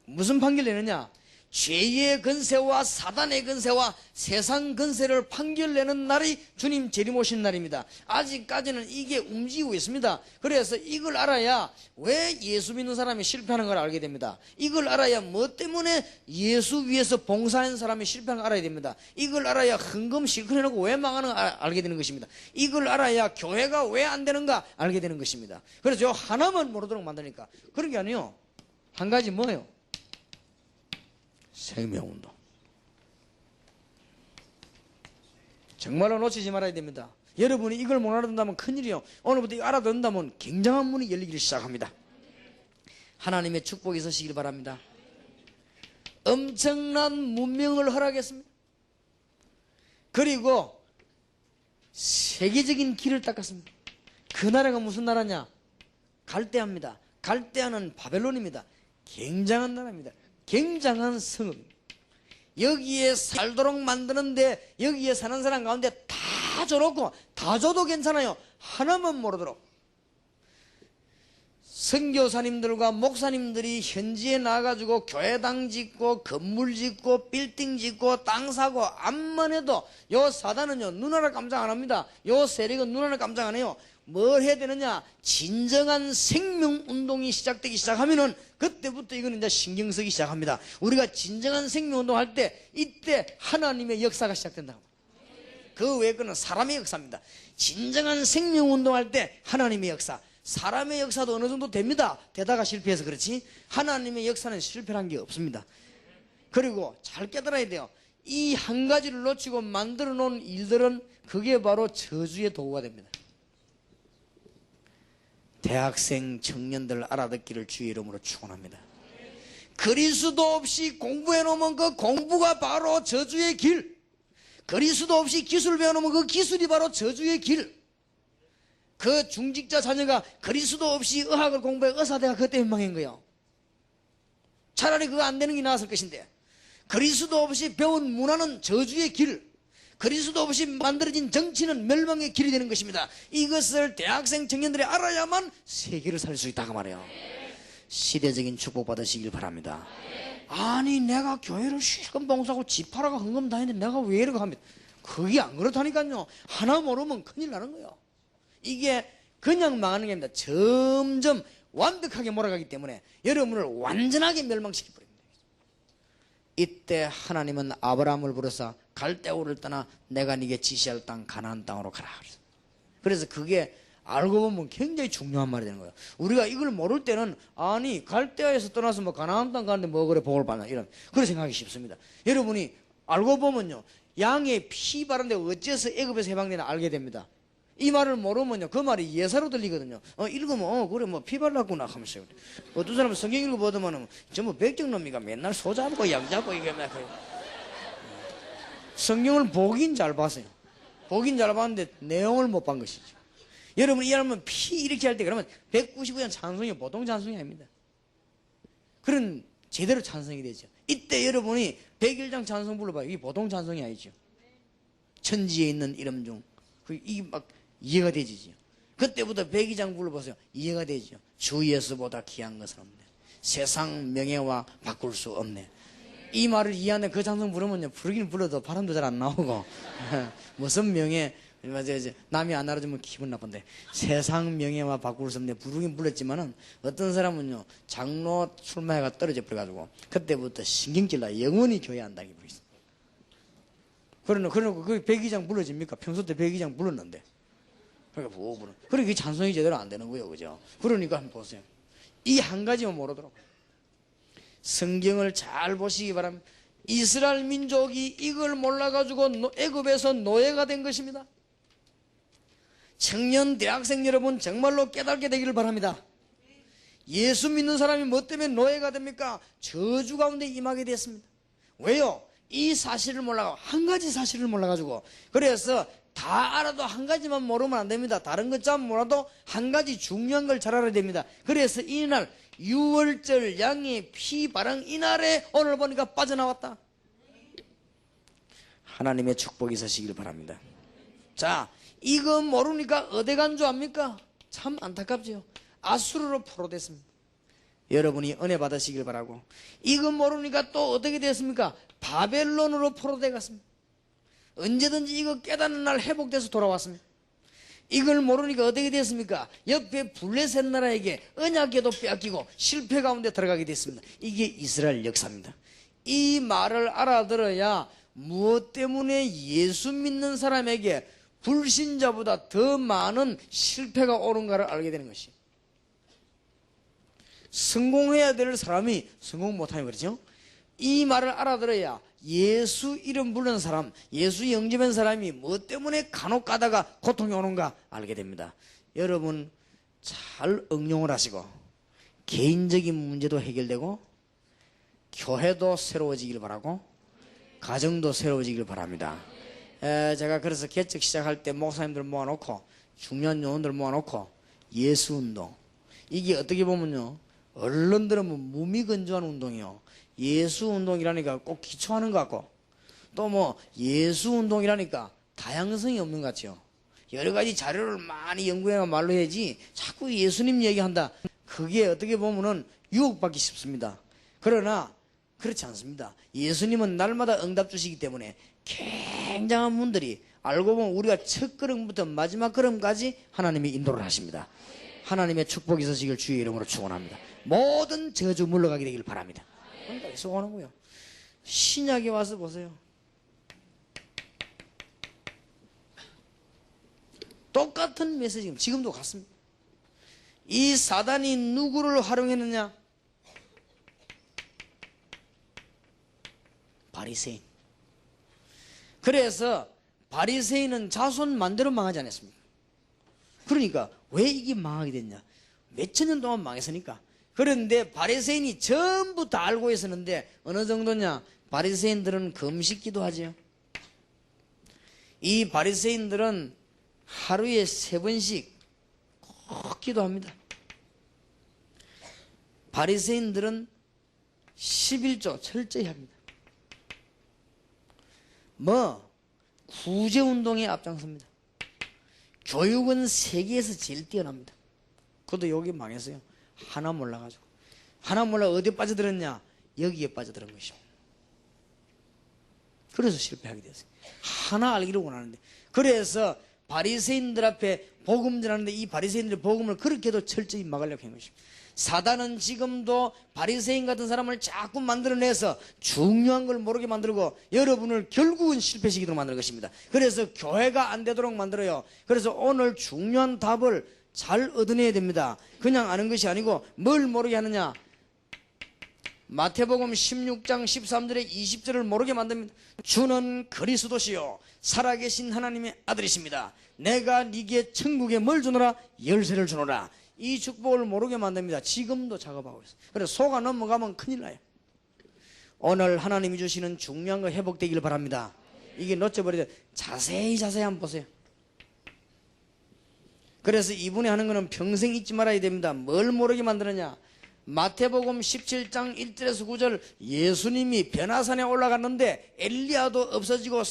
무슨 판결 내느냐? 죄의 근세와 사단의 근세와 세상 근세를 판결내는 날이 주님 재림 오신 날입니다. 아직까지는 이게 움직이고 있습니다. 그래서 이걸 알아야 왜 예수 믿는 사람이 실패하는 걸 알게 됩니다. 이걸 알아야 뭐 때문에 예수 위해서 봉사하는 사람이 실패하는 걸 알아야 됩니다. 이걸 알아야 헌금 실컷 해놓고 왜 망하는 걸 알게 되는 것입니다. 이걸 알아야 교회가 왜 안 되는가 알게 되는 것입니다. 그래서 저 하나만 모르도록 만드니까. 그런 게 아니에요. 한 가지 뭐예요? 생명운동. 정말로 놓치지 말아야 됩니다. 여러분이 이걸 못 알아듣는다면 큰일이요. 오늘부터 이거 알아듣는다면 굉장한 문이 열리기 시작합니다. 하나님의 축복이 있으시길 바랍니다. 엄청난 문명을 허락했습니다. 그리고 세계적인 길을 닦았습니다. 그 나라가 무슨 나라냐? 갈대아입니다. 갈대아는 바벨론입니다. 굉장한 나라입니다. 굉장한 성읍. 여기에 살도록 만드는데 여기에 사는 사람 가운데 다 줘놓고 다 줘도 괜찮아요. 하나만 모르도록. 선교사님들과 목사님들이 현지에 나가가지고 교회당 짓고 건물 짓고 빌딩 짓고 땅 사고 암만 해도 요 사단은요 눈 하나 깜짝 안 합니다. 요 세력은 눈 하나 깜짝 안 해요. 뭘 해야 되느냐? 진정한 생명운동이 시작되기 시작하면은 그때부터 이거는 이제 신경 쓰기 시작합니다. 우리가 진정한 생명운동 할 때 이때 하나님의 역사가 시작된다고. 그 외에 거는 사람의 역사입니다. 진정한 생명운동 할 때 하나님의 역사. 사람의 역사도 어느 정도 됩니다. 되다가 실패해서 그렇지 하나님의 역사는 실패한 게 없습니다. 그리고 잘 깨달아야 돼요. 이 한 가지를 놓치고 만들어 놓은 일들은 그게 바로 저주의 도구가 됩니다. 대학생 청년들 알아듣기를 주의 이름으로 축원합니다. 그리스도 없이 공부해 놓으면 그 공부가 바로 저주의 길. 그리스도 없이 기술 배워놓으면 그 기술이 바로 저주의 길. 그 중직자 자녀가 그리스도 없이 의학을 공부해 의사대가 그것 때문에 망한 거예요. 차라리 그거 안 되는 게 나았을 것인데 그리스도 없이 배운 문화는 저주의 길, 그리스도 없이 만들어진 정치는 멸망의 길이 되는 것입니다. 이것을 대학생 청년들이 알아야만 세계를 살 수 있다고 말해요. 시대적인 축복 받으시길 바랍니다. 아니 내가 교회를 실컷 봉사하고 집하라고 헌금 다니는데 내가 왜 이러고 합니다. 그게 안 그렇다니까요. 하나 모르면 큰일 나는 거예요. 이게 그냥 망하는 게 아닙니다. 점점 완벽하게 몰아가기 때문에 여러분을 완전하게 멸망시켜 버립니다. 이때 하나님은 아브라함을 불러서 갈대우를 떠나 내가 네게 지시할 땅 가나안 땅으로 가라. 그래서 그게 알고 보면 굉장히 중요한 말이 되는 거예요. 우리가 이걸 모를 때는 아니 갈대아에서 떠나서 뭐 가나안 땅 가는데 뭐 그래 복을 받나 이런 그런 생각이 쉽습니다. 여러분이 알고 보면요 양의 피 바른데 어째서 애굽에서 해방되나 알게 됩니다. 이 말을 모르면요 그 말이 예사로 들리거든요. 읽으면 그래 뭐 피 발랐구나 하면서 어떤 사람은 성경 읽어보더만은 전부 백정놈이가 맨날 소 잡고 양 잡고 이게 막 성경을 보긴 잘 봤어요. 보긴 잘 봤는데 내용을 못 본 것이죠. 여러분 이해하면 피 이렇게 할 때 그러면 199년 찬송이 보통 찬송이 아닙니다. 그런 제대로 찬송이 되죠. 이때 여러분이 101장 찬송 불러봐요. 이게 보통 찬송이 아니죠. 천지에 있는 이름 중 이게 막 이해가 되지죠. 그때부터 102장 불러보세요. 이해가 되죠. 주 예수보다 귀한 것은 없네. 세상 명예와 바꿀 수 없네. 이 말을 이해하는 그 찬송 부르면요 부르긴 불러도 바람도 잘 안 나오고 무슨 명예 맞아요. 남이 안 알아주면 기분 나쁜데 세상 명예와 바꿀 수 없네 부르긴 불렀지만은 어떤 사람은요 장로 출마회가 떨어져 버려가지고 그때부터 신경질나 영원히 교회 안 다니고 있어. 그러놓고 그 102장 불러집니까? 평소 때 102장 불렀는데 그러니까 뭐 부르. 그러니까 찬송이 제대로 안 되는 거예요, 그죠? 그러니까 한번 보세요. 이 한 가지만 모르도록 성경을 잘 보시기 바랍니다. 이스라엘 민족이 이걸 몰라가지고 애굽에서 노예가 된 것입니다. 청년 대학생 여러분 정말로 깨닫게 되기를 바랍니다. 예수 믿는 사람이 뭐 때문에 노예가 됩니까? 저주 가운데 임하게 됐습니다. 왜요? 이 사실을 몰라가지고 한 가지 사실을 몰라가지고 그래서 다 알아도 한 가지만 모르면 안 됩니다. 다른 것 잘 몰라도 한 가지 중요한 걸 잘 알아야 됩니다. 그래서 이날 6월절 양의 피 바른 이날에 오늘 보니까 빠져나왔다. 하나님의 축복이 있으시길 바랍니다. 자, 이거 모르니까 어디 간 줄 압니까? 참 안타깝죠. 아수르로 포로됐습니다. 여러분이 은혜 받으시길 바라고. 이거 모르니까 또 어떻게 됐습니까? 바벨론으로 포로돼 갔습니다. 언제든지 이거 깨닫는 날 회복돼서 돌아왔습니다. 이걸 모르니까 어떻게 됐습니까? 옆에 블레셋 나라에게 언약궤도 빼앗기고 실패 가운데 들어가게 됐습니다. 이게 이스라엘 역사입니다. 이 말을 알아들어야 무엇 때문에 예수 믿는 사람에게 불신자보다 더 많은 실패가 오는가를 알게 되는 것이에요. 성공해야 될 사람이 성공 못하면 그렇죠? 이 말을 알아들어야 예수 이름 부르는 사람, 예수 영접한 사람이 뭐 때문에 간혹 가다가 고통이 오는가 알게 됩니다. 여러분 잘 응용을 하시고 개인적인 문제도 해결되고 교회도 새로워지길 바라고 가정도 새로워지길 바랍니다. 제가 그래서 개척 시작할 때 목사님들 모아놓고 중요한 요원들 모아놓고 예수운동, 이게 어떻게 보면요 언론들은 뭐 무미건조한 운동이요, 예수운동이라니까 꼭 기초하는 것 같고 또 뭐 예수운동이라니까 다양성이 없는 것 같죠. 여러 가지 자료를 많이 연구해가 말로 해야지 자꾸 예수님 얘기한다, 그게 어떻게 보면은 유혹받기 쉽습니다. 그러나 그렇지 않습니다. 예수님은 날마다 응답 주시기 때문에 굉장한 분들이 알고 보면 우리가 첫 걸음부터 마지막 걸음까지 하나님이 인도를 하십니다. 하나님의 축복이 있으시길 주의 이름으로 축원합니다. 모든 저주 물러가게 되길 바랍니다. 그러니까 계속 하는 거예요. 신약에 와서 보세요. 똑같은 메시지 지금도 같습니다. 이 사단이 누구를 활용했느냐? 바리새인. 그래서 바리새인은 자손 만대로 망하지 않았습니까? 그러니까 왜 이게 망하게 됐냐? 몇천 년 동안 망했으니까. 그런데 바리새인이 전부 다 알고 있었는데 어느 정도냐? 바리새인들은 금식기도 하죠. 이 바리새인들은 하루에 3번씩 꼭 기도합니다. 바리새인들은 11조 철저히 합니다. 구제운동에 앞장섭니다. 교육은 세계에서 제일 뛰어납니다. 그것도 여기 망했어요. 하나 몰라가지고. 하나 몰라 어디에 빠져들었냐? 여기에 빠져들은 것이죠. 그래서 실패하게 됐어요. 하나 알기를 원하는데. 그래서 바리새인들 앞에 복음 전하는데 이 바리새인들의 복음을 그렇게도 철저히 막으려고 한 것입니다. 사단은 지금도 바리새인 같은 사람을 자꾸 만들어내서 중요한 걸 모르게 만들고 여러분을 결국은 실패시키도록 만들 것입니다. 그래서 교회가 안 되도록 만들어요. 그래서 오늘 중요한 답을 잘 얻어내야 됩니다. 그냥 아는 것이 아니고 뭘 모르게 하느냐? 마태복음 16장 13절에 20절을 모르게 만듭니다. 주는 그리스도시요 살아계신 하나님의 아들이십니다. 내가 네게 천국에 뭘 주노라? 열쇠를 주노라. 이 축복을 모르게 만듭니다. 지금도 작업하고 있어요. 그래서 속아 넘어가면 큰일 나요. 오늘 하나님이 주시는 중요한 거 회복되기를 바랍니다. 이게 놓쳐버리죠. 자세히 한번 보세요. 그래서 이분이 하는 거는 평생 잊지 말아야 됩니다. 뭘 모르게 만드느냐? 마태복음 17장 1절에서 9절 예수님이 변화산에 올라갔는데 엘리야도 없어지고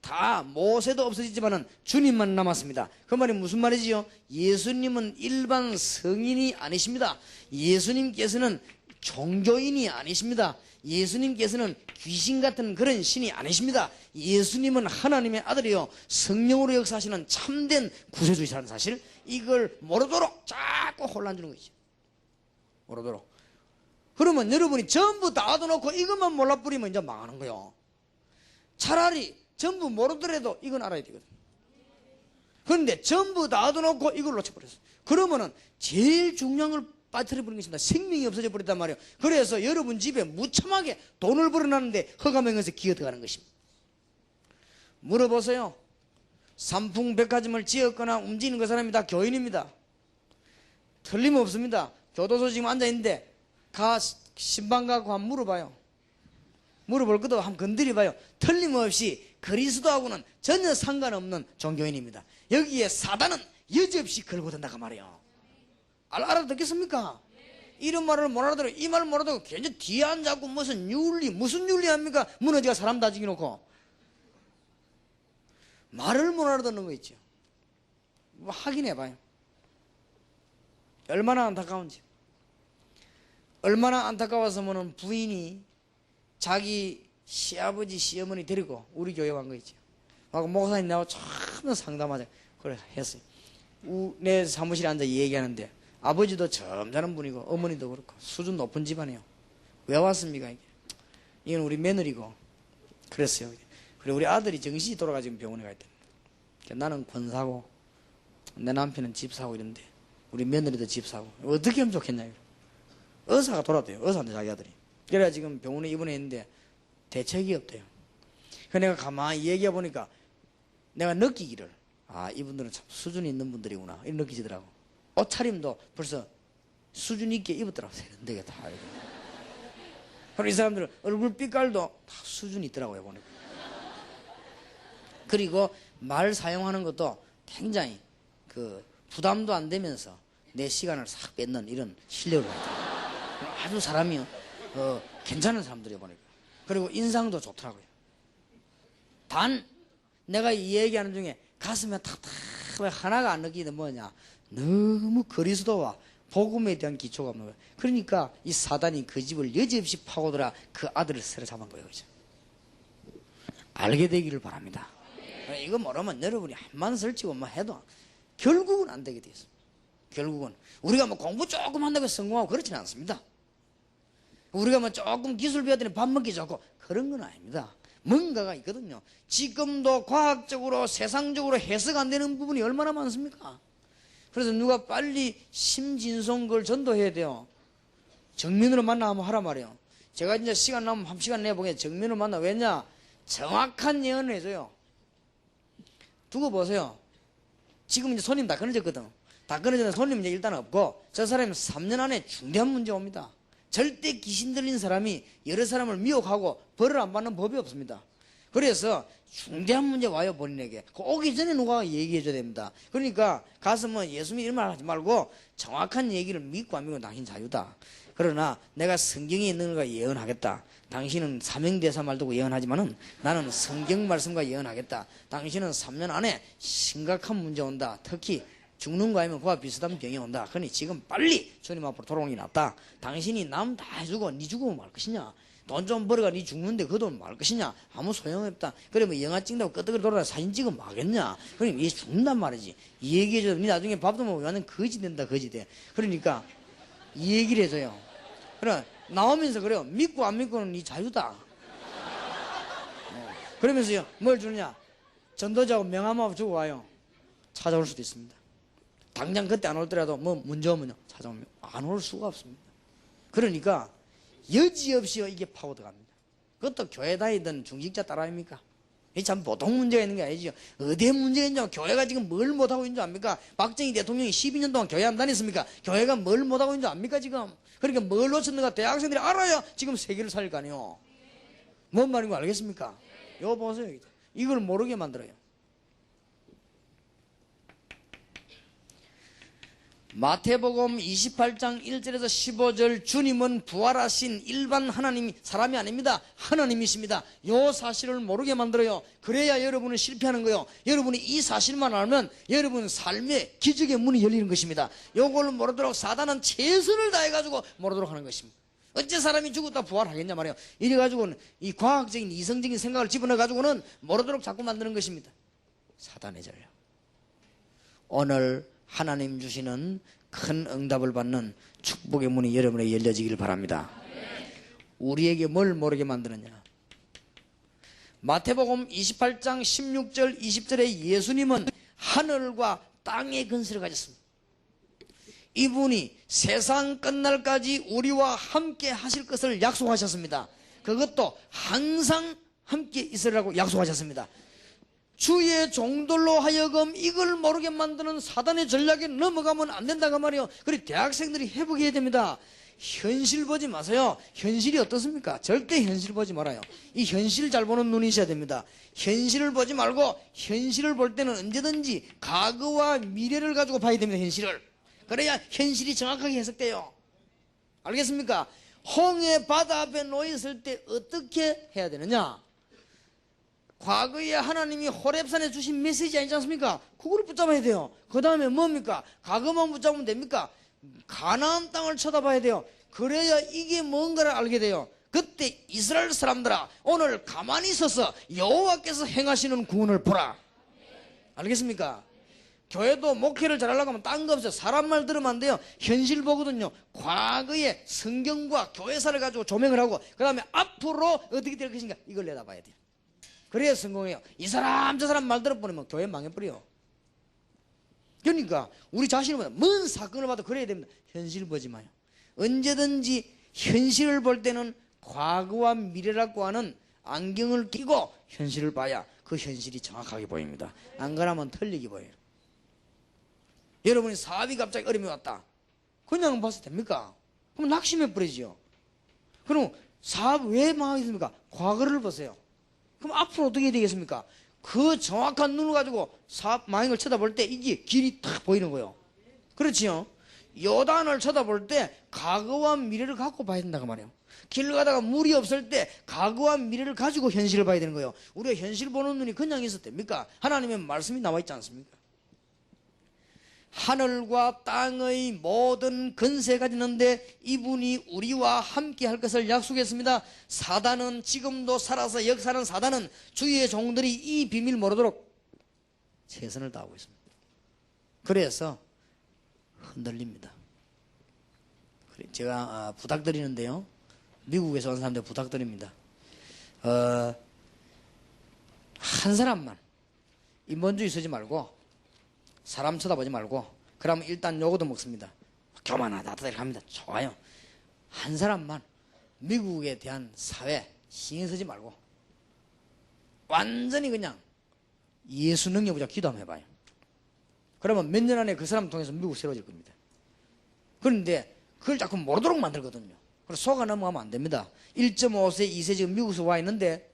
다 모세도 없어지지만은 주님만 남았습니다. 그 말이 무슨 말이지요? 예수님은 일반 성인이 아니십니다. 예수님께서는 종교인이 아니십니다. 예수님께서는 귀신 같은 그런 신이 아니십니다. 예수님은 하나님의 아들이요 성령으로 역사하시는 참된 구세주이시라는 사실, 이걸 모르도록 자꾸 혼란 주는 거죠. 모르도록. 그러면 여러분이 전부 다 얻어놓고 이것만 몰라버리면 이제 망하는 거예요. 차라리 전부 모르더라도 이건 알아야 되거든. 그런데 전부 다 얻어놓고 이걸 놓쳐버렸어요. 그러면은 제일 중요한 걸 빠뜨려버린 것입니다. 생명이 없어져 버렸단 말이에요. 그래서 여러분 집에 무참하게 돈을 벌어놨는데 허가명에서 기어들어가는 것입니다. 물어보세요. 삼풍백화점을 지었거나 움직이는 그 사람이 다 교인입니다. 틀림없습니다. 교도소 지금 앉아있는데 신방 가고 한번 물어봐요. 물어볼 것도 한번 건드려봐요. 틀림없이 그리스도하고는 전혀 상관없는 종교인입니다. 여기에 사단은 여지없이 걸고 든다고 말이에요. 알아듣겠습니까? 이런 말을 못 알아들어. 이 말을 못 알아들어. 괜히 뒤에 앉아갖고 무슨 윤리합니까? 무너지가 사람 다 죽여놓고. 말을 못 알아듣는 거 있죠. 뭐 확인해봐요. 얼마나 안타까운지. 얼마나 안타까웠으면 부인이 자기 시아버지 시어머니 데리고 우리 교회 간 거 있죠. 하고 목사님 나하고 처음 상담하자. 그래 했어요. 내 사무실에 앉아 얘기하는데 아버지도 점잖은 분이고 어머니도 그렇고 수준 높은 집안이에요. 왜 왔습니까? 이건 우리 며느리고 그랬어요. 그리고 우리 아들이 정신이 돌아가 지금 병원에 가 있대. 나는 권사고 내 남편은 집 사고 이런데 우리 며느리도 집 사고 어떻게 하면 좋겠냐. 의사가 돌아왔대요. 의사한테 자기 아들이. 그래야 지금 병원에 입원했는데 대책이 없대요. 그래서 내가 가만히 얘기해 보니까 내가 느끼기를 이분들은 참 수준이 있는 분들이구나 이렇게 느끼시더라고. 옷차림도 벌써 수준 있게 입었더라고. 세련되게 다. 그리고 이 사람들은 얼굴 빛깔도 다 수준이 있더라고요 보니까. 그리고 말 사용하는 것도 굉장히 부담도 안 되면서 내 시간을 싹 뺏는 이런 실력을 가지고 아주 사람이 괜찮은 사람들이야 보니까. 그리고 인상도 좋더라고요. 단 내가 이 얘기하는 중에 가슴에 탁탁 하나가 안 느끼는 뭐냐, 너무 그리스도와 복음에 대한 기초가 없는 거예요. 그러니까 이 사단이 그 집을 여지없이 파고들어 그 아들을 사로잡은 거예요. 그죠? 알게 되기를 바랍니다. 이거 모르면 여러분이 한만 설치고 뭐 해도 결국은 안 되게 돼 있습니다. 결국은 우리가 뭐 공부 조금 한다고 성공하고 그렇지는 않습니다. 우리가 뭐 조금 기술 배웠더니 밥 먹기 좋고 그런 건 아닙니다. 뭔가가 있거든요. 지금도 과학적으로 세상적으로 해석 안 되는 부분이 얼마나 많습니까? 그래서 누가 빨리 심진송 걸 전도해야 돼요. 정면으로 만나면 하라 말이에요. 제가 이제 시간 나면 한 시간 내보게 정면으로 만나. 왜냐? 정확한 예언을 해줘요. 두고 보세요. 지금 이제 손님 다 끊어졌거든. 다 끊어졌는데 손님 이제 일단 없고 저 사람이 3년 안에 중대한 문제 옵니다. 절대 귀신 들린 사람이 여러 사람을 미혹하고 벌을 안 받는 법이 없습니다. 그래서 중대한 문제 와요, 본인에게. 오기 전에 누가 얘기해 줘야 됩니다. 그러니까 가서 뭐 예수 믿는 말 하지 말고 정확한 얘기를 믿고 안 믿고 당신 자유다. 그러나 내가 성경에 있는 걸 예언하겠다. 당신은 사명대사 말 두고 예언하지만은 나는 성경 말씀과 예언하겠다. 당신은 3년 안에 심각한 문제 온다. 특히 죽는 거 아니면 그와 비슷한 병이 온다. 그러니 지금 빨리 주님 앞으로 돌아오는 게 낫다. 당신이 남 다 해주고 니 죽으면 말 것이냐? 돈 좀 벌어가 니 죽는데 그 돈 말 것이냐? 아무 소용없다. 그래 뭐 영화 찍는다고 끄떡을 돌아다 사진 찍으면 뭐하겠냐? 그러니 얘 죽는단 말이지. 이 얘기해줘도 니 나중에 밥도 먹으면 완전 거지 된다. 거지 돼. 그러니까 이 얘기를 해줘요. 그래 나오면서 그래요. 믿고 안 믿고는 니 자유다. 그러면서요 뭘 주느냐? 전도자하고 명함하고 주고 와요. 찾아올 수도 있습니다. 당장 그때 안 올더라도 뭐 문제 오면요 찾아오면 안 올 수가 없습니다. 그러니까 여지없이 이게 파고들어갑니다. 그것도 교회 다니던 중직자 딸 아닙니까? 이게 참 보통 문제가 있는 게 아니죠. 어디에 문제가 있냐? 교회가 지금 뭘 못하고 있는 줄 압니까? 박정희 대통령이 12년 동안 교회 안 다녔습니까? 교회가 뭘 못하고 있는 줄 압니까 지금? 그러니까 뭘 놓쳤는가 대학생들이 알아야 지금 세계를 살릴 거 아니에요. 뭔 말인 거 알겠습니까? 이거 보세요. 이걸 모르게 만들어요. 마태복음 28장 1절에서 15절 주님은 부활하신 일반 하나님 사람이 아닙니다. 하나님이십니다. 이 사실을 모르게 만들어요. 그래야 여러분은 실패하는 거예요. 여러분이 이 사실만 알면 여러분 삶의 기적의 문이 열리는 것입니다. 이걸 모르도록 사단은 최선을 다해가지고 모르도록 하는 것입니다. 어째 사람이 죽었다 부활하겠냐 말이에요. 이래가지고는 이 과학적인 이성적인 생각을 집어넣어가지고는 모르도록 자꾸 만드는 것입니다. 사단의 전략. 오늘 하나님 주시는 큰 응답을 받는 축복의 문이 여러분에게 열려지길 바랍니다. 우리에게 뭘 모르게 만드느냐? 마태복음 28장 16절 20절에 예수님은 하늘과 땅의 근세를 가졌습니다. 이분이 세상 끝날까지 우리와 함께 하실 것을 약속하셨습니다. 그것도 항상 함께 있으라고 약속하셨습니다. 주의 종들로 하여금 이걸 모르게 만드는 사단의 전략에 넘어가면 안 된다고 말이에요. 그리고 대학생들이 회복해야 됩니다. 현실 보지 마세요. 현실이 어떻습니까? 절대 현실 보지 말아요. 이 현실 잘 보는 눈이 있어야 됩니다. 현실을 보지 말고 현실을 볼 때는 언제든지 과거와 미래를 가지고 봐야 됩니다. 현실을. 그래야 현실이 정확하게 해석돼요. 알겠습니까? 홍해 바다 앞에 놓였을 때 어떻게 해야 되느냐? 과거에 하나님이 호렙산에 주신 메시지 아니지 않습니까? 그걸 붙잡아야 돼요. 그 다음에 뭡니까? 과거만 붙잡으면 됩니까? 가나안 땅을 쳐다봐야 돼요. 그래야 이게 뭔가를 알게 돼요. 그때 이스라엘 사람들아 오늘 가만히 있어서 여호와께서 행하시는 구원을 보라. 알겠습니까? 교회도 목회를 잘하려고 하면 딴 거 없어요. 사람 말 들으면 안 돼요. 현실 보거든요. 과거의 성경과 교회사를 가지고 조명을 하고 그 다음에 앞으로 어떻게 될 것인가 이걸 내다봐야 돼요. 그래야 성공해요. 이 사람 저 사람 말 들어보내면 교회 망해버려요. 그러니까 우리 자신을 먼 사건을 봐도 그래야 됩니다. 현실 보지 마요. 언제든지 현실을 볼 때는 과거와 미래라고 하는 안경을 끼고 현실을 봐야 그 현실이 정확하게 보입니다. 안 그러면 틀리게 보여요. 여러분이 사업이 갑자기 어려움이 왔다. 그냥 봐서 됩니까? 그럼 낙심해 버리죠. 그럼 사업 왜 망하겠습니까? 과거를 보세요. 그럼 앞으로 어떻게 되겠습니까? 그 정확한 눈을 가지고 사업 망인 걸 쳐다볼 때 이게 길이 탁 보이는 거예요. 그렇지요? 요단을 쳐다볼 때 과거와 미래를 갖고 봐야 된다고 말이에요. 길 가다가 물이 없을 때 과거와 미래를 가지고 현실을 봐야 되는 거예요. 우리가 현실 보는 눈이 그냥 있어도 됩니까? 하나님의 말씀이 나와 있지 않습니까? 하늘과 땅의 모든 권세가 있는데 이분이 우리와 함께 할 것을 약속했습니다. 사단은 지금도 살아서 역사하는 사단은 주의 종들이 이 비밀 모르도록 최선을 다하고 있습니다. 그래서 흔들립니다. 제가 부탁드리는데요, 미국에서 온 사람들 부탁드립니다. 한 사람만 인본주의 쓰지 말고 사람 쳐다보지 말고, 그러면 일단 요거도 먹습니다. 교만하다 이렇게 합니다. 좋아요. 한 사람만 미국에 대한 사회 신경 쓰지 말고 완전히 그냥 예수 능력 보자 기도 한번 해봐요. 그러면 몇 년 안에 그 사람 통해서 미국 새로워질 겁니다. 그런데 그걸 자꾸 모르도록 만들거든요. 그래서 속아 넘어가면 안 됩니다. 1.5세, 2세 지금 미국에서 와 있는데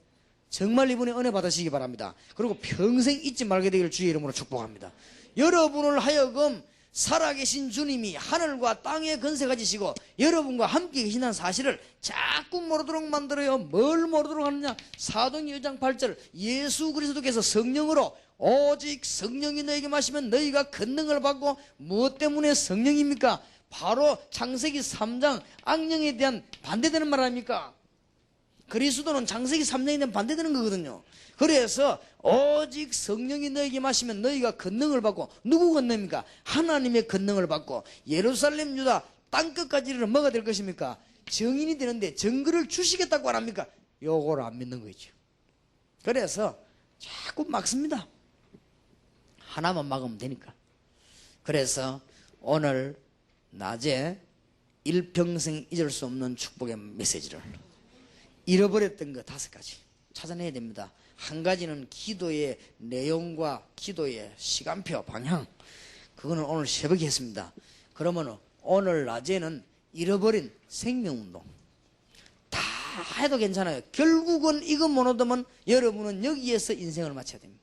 정말 이분이 은혜 받으시기 바랍니다. 그리고 평생 잊지 말게 되기를 주의 이름으로 축복합니다. 여러분을 하여금 살아계신 주님이 하늘과 땅의 권세 가지시고 여러분과 함께 계신다는 사실을 자꾸 모르도록 만들어요. 뭘 모르도록 하느냐? 사도행전 1장 8절 예수 그리스도께서 성령으로 오직 성령이 너에게 마시면 너희가 권능을 받고, 무엇 때문에 성령입니까? 바로 창세기 3장 악령에 대한 반대되는 말 아닙니까? 그리스도는 창세기 3장에 대한 반대되는 거거든요. 그래서 오직 성령이 너에게 마시면 너희가 권능을 받고, 누구 권능입니까? 하나님의 권능을 받고 예루살렘 유다 땅끝까지 이르러 뭐가 될 것입니까? 정인이 되는데 증거를 주시겠다고 안 합니까? 요거를 안 믿는 거죠. 그래서 자꾸 막습니다. 하나만 막으면 되니까. 그래서 오늘 낮에 일평생 잊을 수 없는 축복의 메시지를, 잃어버렸던 거 5가지 찾아내야 됩니다. 한 가지는 기도의 내용과 기도의 시간표, 방향. 그거는 오늘 새벽에 했습니다. 그러면 오늘 낮에는 잃어버린 생명운동. 다 해도 괜찮아요. 결국은 이거 못 얻으면 여러분은 여기에서 인생을 마쳐야 됩니다.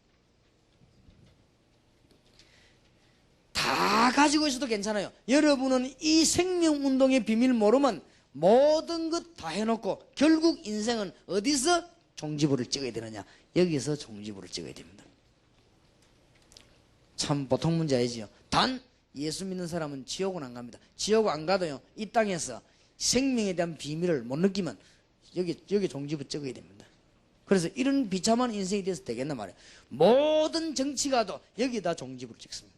다 가지고 있어도 괜찮아요. 여러분은 이 생명운동의 비밀 모르면 모든 것 다 해놓고 결국 인생은 어디서 종지부를 찍어야 되느냐? 여기서 종지부를 찍어야 됩니다. 참 보통 문제 아니지요. 단 예수 믿는 사람은 지옥은 안 갑니다. 지옥 안 가도요, 이 땅에서 생명에 대한 비밀을 못 느끼면 여기 종지부 찍어야 됩니다. 그래서 이런 비참한 인생이 돼서 되겠나 말이에요. 모든 정치가도 여기다 종지부를 찍습니다.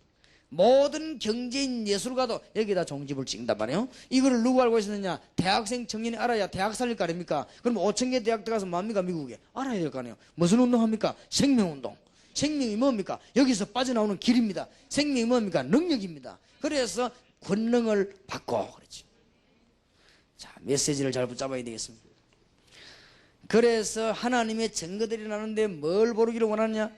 모든 경제인 예술가도 여기다 종지부를 찍는단 말이에요. 이거를 누구 알고 있었느냐? 대학생 청년이 알아야 대학 살릴 거 아닙니까? 그럼 5,000개 대학 들어가서 뭐합니까? 미국에 알아야 될 거 아니에요. 무슨 운동합니까? 생명운동. 생명이 뭡니까? 여기서 빠져나오는 길입니다. 생명이 뭡니까? 능력입니다. 그래서 권능을 받고 그렇지. 자, 메시지를 잘 붙잡아야 되겠습니다. 그래서 하나님의 증거들이 나는데 뭘 보르기를 원하느냐?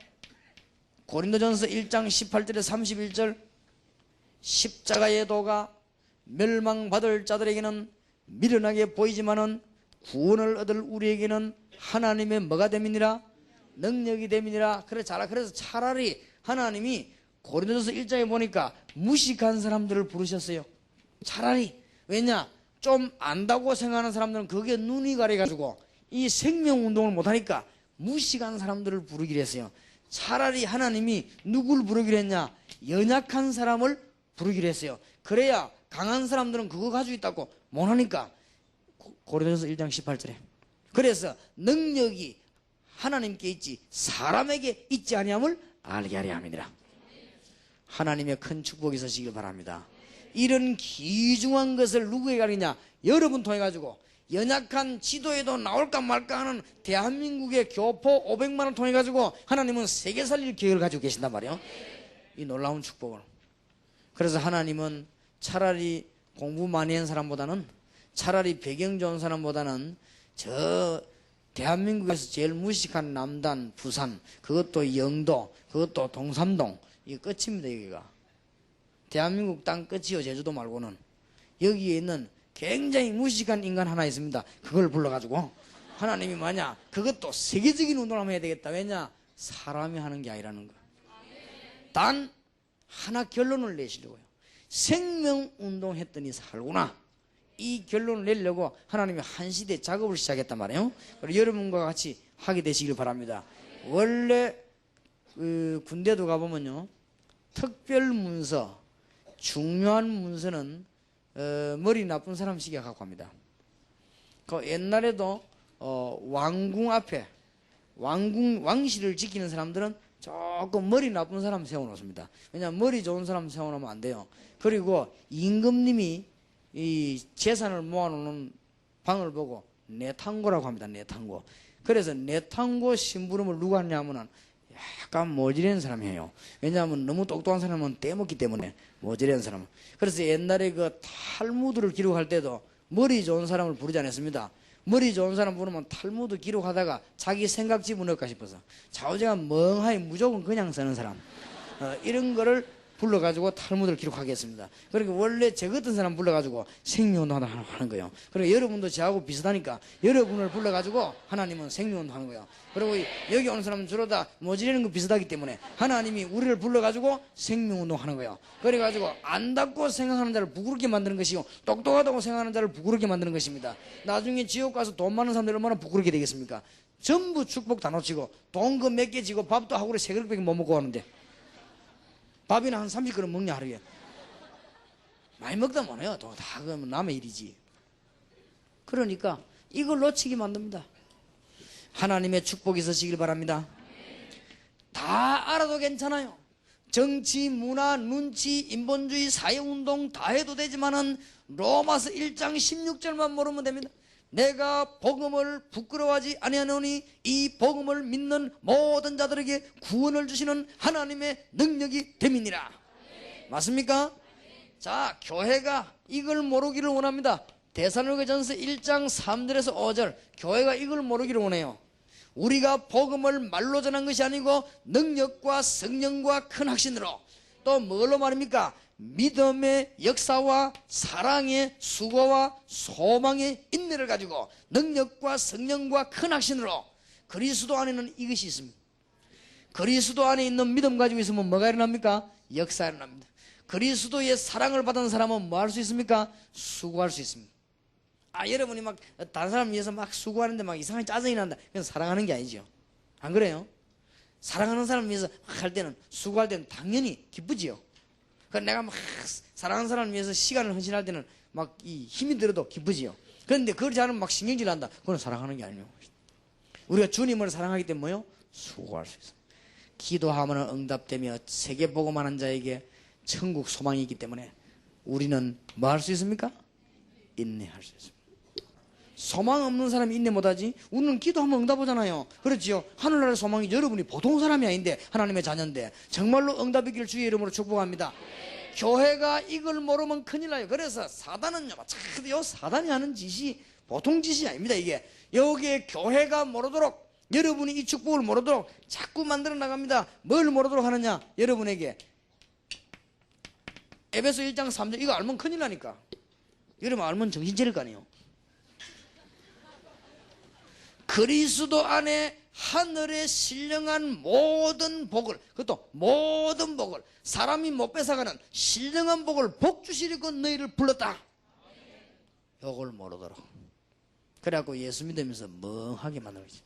고린도전서 1장 18절에 31절 십자가의 도가 멸망받을 자들에게는 미련하게 보이지만은 구원을 얻을 우리에게는 하나님의 뭐가 됨이니라? 능력이 됨이니라. 그래서 차라리 하나님이 고린도전서 1장에 보니까 무식한 사람들을 부르셨어요. 차라리. 왜냐? 좀 안다고 생각하는 사람들은 그게 눈이 가려가지고 이 생명운동을 못하니까 무식한 사람들을 부르기로 했어요. 차라리 하나님이 누굴 부르기로 했냐? 연약한 사람을 부르기로 했어요. 그래야 강한 사람들은 그거 가지고 있다고 못하니까. 고린도전서 1장 18절에 그래서 능력이 하나님께 있지 사람에게 있지 아니함을 알게 하려 함이니라. 하나님의 큰 축복이 있으시길 바랍니다. 이런 귀중한 것을 누구에게 가르치냐? 여러분 통해 가지고 연약한 지도에도 나올까 말까 하는 대한민국의 교포 500만 원 통해 가지고 하나님은 세계 살릴 계획을 가지고 계신단 말이에요. 이 놀라운 축복을. 그래서 하나님은 차라리 공부 많이 한 사람보다는, 차라리 배경 좋은 사람보다는 저 대한민국에서 제일 무식한 남단, 부산, 그것도 영도, 그것도 동삼동, 이게 끝입니다. 여기가 대한민국 땅 끝이요. 제주도 말고는. 여기에 있는 굉장히 무식한 인간 하나 있습니다. 그걸 불러가지고 하나님이 뭐냐? 그것도 세계적인 운동을 하면 해야 되겠다. 왜냐? 사람이 하는 게 아니라는 거. 단 하나 결론을 내시려고요. 생명운동 했더니 살구나. 이 결론을 내려고 하나님이 한 시대 작업을 시작했단 말이에요. 그리고 여러분과 같이 하게 되시길 바랍니다. 원래 군대도 가보면요, 특별문서 중요한 문서는 머리 나쁜 사람 시기가 갖고 합니다. 그 옛날에도 왕궁 앞에 왕실을 지키는 사람들은 조금 머리 나쁜 사람 세워놓습니다. 왜냐하면 머리 좋은 사람 세워놓으면 안 돼요. 그리고 임금님이 이 재산을 모아놓는 방을 보고 내탕고라고 합니다. 내탕고. 그래서 내탕고 심부름을 누가 하냐면은 약간 모지르는 사람이에요. 왜냐하면 너무 똑똑한 사람은 떼먹기 때문에 모지르는 사람은. 그래서 옛날에 그 탈무드를 기록할 때도 머리 좋은 사람을 부르지 않았습니다. 머리 좋은 사람 부르면 탈무드 기록하다가 자기 생각 집어넣을까 싶어서 좌우제가 멍하니 무조건 그냥 쓰는 사람 이런 거를 불러가지고 탈무드를 기록하겠습니다. 그러니까 원래 저 같은 사람 불러가지고 생명운동 하는 거예요. 그리고 여러분도 저하고 비슷하니까 여러분을 불러가지고 하나님은 생명운동 하는 거예요. 그리고 여기 오는 사람은 주로 다 모지르는 거 비슷하기 때문에 하나님이 우리를 불러가지고 생명운동 하는 거예요. 그래가지고 안답고 생각하는 자를 부끄럽게 만드는 것이고 똑똑하다고 생각하는 자를 부끄럽게 만드는 것입니다. 나중에 지옥 가서 돈 많은 사람들 얼마나 부끄럽게 되겠습니까? 전부 축복 다 놓치고 돈 그 몇 개 지고 밥도 하루에 3그릇밖에 못 먹고 하는데 밥이나 한 30그릇 먹냐 하루에. 많이 먹다 못해요. 다 그러면 남의 일이지. 그러니까 이걸 놓치게 만듭니다. 하나님의 축복이 있으시길 바랍니다. 다 알아도 괜찮아요. 정치, 문화, 눈치, 인본주의, 사회운동 다 해도 되지만은 로마서 1장 16절만 모르면 됩니다. 내가 복음을 부끄러워하지 아니하노니 이 복음을 믿는 모든 자들에게 구원을 주시는 하나님의 능력이 됨이니라. 맞습니까? 자, 교회가 이걸 모르기를 원합니다. 데살로니가전서 1장 3절에서 5절 교회가 이걸 모르기를 원해요. 우리가 복음을 말로 전한 것이 아니고 능력과 성령과 큰 확신으로 또 뭘로 말입니까? 믿음의 역사와 사랑의 수고와 소망의 인내를 가지고 능력과 성령과 큰 확신으로 그리스도 안에는 이것이 있습니다. 그리스도 안에 있는 믿음 가지고 있으면 뭐가 일어납니까? 역사가 일어납니다. 그리스도의 사랑을 받은 사람은 뭐 할 수 있습니까? 수고할 수 있습니다. 여러분이 막 다른 사람 위해서 막 수고하는데 막 이상하게 짜증이 난다. 그건 사랑하는 게 아니죠. 안 그래요? 사랑하는 사람 위해서 할 때는 수고할 때는 당연히 기쁘지요. 내가 막 사랑하는 사람을 위해서 시간을 헌신할 때는 막 이 힘이 들어도 기쁘지요. 그런데 그러지 않으면 막 신경질 난다. 그건 사랑하는 게 아니에요. 우리가 주님을 사랑하기 때문에 뭐요? 수고할 수 있어요. 기도하면 응답되며 세계 복음하는 자에게 천국 소망이 있기 때문에 우리는 뭐 할 수 있습니까? 인내할 수 있습니다. 소망 없는 사람이 인내 못하지? 우리는 기도하면 응답하잖아요. 그렇지요? 하늘나라의 소망이 여러분이 보통 사람이 아닌데 하나님의 자녀인데 정말로 응답이길 주의 이름으로 축복합니다. 교회가 이걸 모르면 큰일 나요. 그래서 사단은요, 사단이 하는 짓이 보통 짓이 아닙니다. 이게 여기에 교회가 모르도록 여러분이 이 축복을 모르도록 자꾸 만들어 나갑니다. 뭘 모르도록 하느냐? 여러분에게 에베소 1장 3절 이거 알면 큰일 나니까. 여러분 알면 정신 차릴 거 아니에요. 그리스도 안에 하늘에 신령한 모든 복을, 그것도 모든 복을, 사람이 못 뺏어가는 신령한 복을 복 주시려고 너희를 불렀다. 요걸 모르도록. 그래갖고 예수 믿으면서 멍하게 만들어지.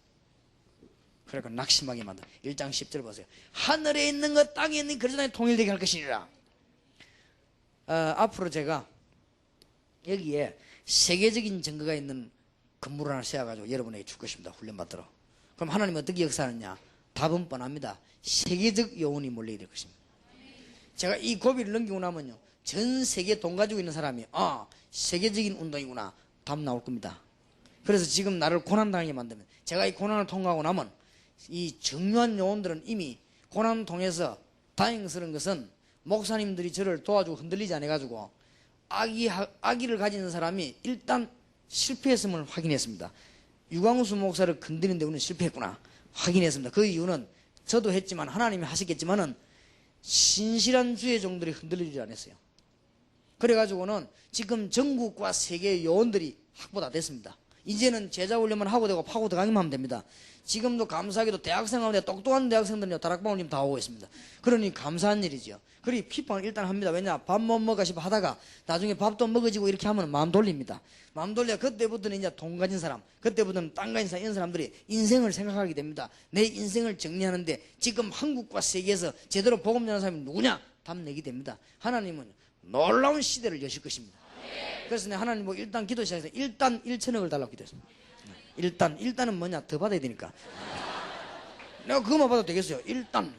그래갖고 낙심하게 만들어. 1장 10절 보세요. 하늘에 있는 것, 땅에 있는 그리스도 안에 통일되게 할 것이니라. 앞으로 제가 여기에 세계적인 증거가 있는 건물을 하나 세워가지고 여러분에게 줄 것입니다. 훈련받도록. 그럼 하나님 어떻게 역사하느냐? 답은 뻔합니다. 세계적 여운이 몰리게 될 것입니다. 제가 이 고비를 넘기고 나면요, 전 세계 돈 가지고 있는 사람이 세계적인 운동이구나 답 나올 겁니다. 그래서 지금 나를 고난당하게 만들면 제가 이 고난을 통과하고 나면 이 중요한 요원들은 이미 고난을 통해서 다행스러운 것은 목사님들이 저를 도와주고 흔들리지 않아가지고 아기를 가지는 사람이 일단 실패했음을 확인했습니다. 유광수 목사를 건드리는데 우리는 실패했구나 확인했습니다. 그 이유는 저도 했지만 하나님이 하셨겠지만은 신실한 주의 종들이 흔들리지 않았어요. 그래가지고는 지금 전국과 세계의 요원들이 확보 다 됐습니다. 이제는 제자 훈련만 하고 되고 파고 들어가기만 하면 됩니다. 지금도 감사하게도 대학생 가운데 똑똑한 대학생들은요 다락방 올림 다 오고 있습니다. 그러니 감사한 일이죠. 그러니 피방을 일단 합니다. 왜냐 밥 못 먹어 싶어 하다가 나중에 밥도 먹어지고 이렇게 하면 마음 돌립니다. 마음 돌려 그때부터는 이제 돈 가진 사람, 그때부터는 땅 가진 사람, 이런 사람들이 인생을 생각하게 됩니다. 내 인생을 정리하는데 지금 한국과 세계에서 제대로 복음 전하는 사람이 누구냐? 답 내게 됩니다. 하나님은 놀라운 시대를 여실 것입니다. 그래서 내가 하나님 뭐 일단 기도 시작해서 일단 1천억을 달라고 기도했습니다. 일단은 뭐냐? 더 받아야 되니까. 내가 그것만 받아도 되겠어요. 일단.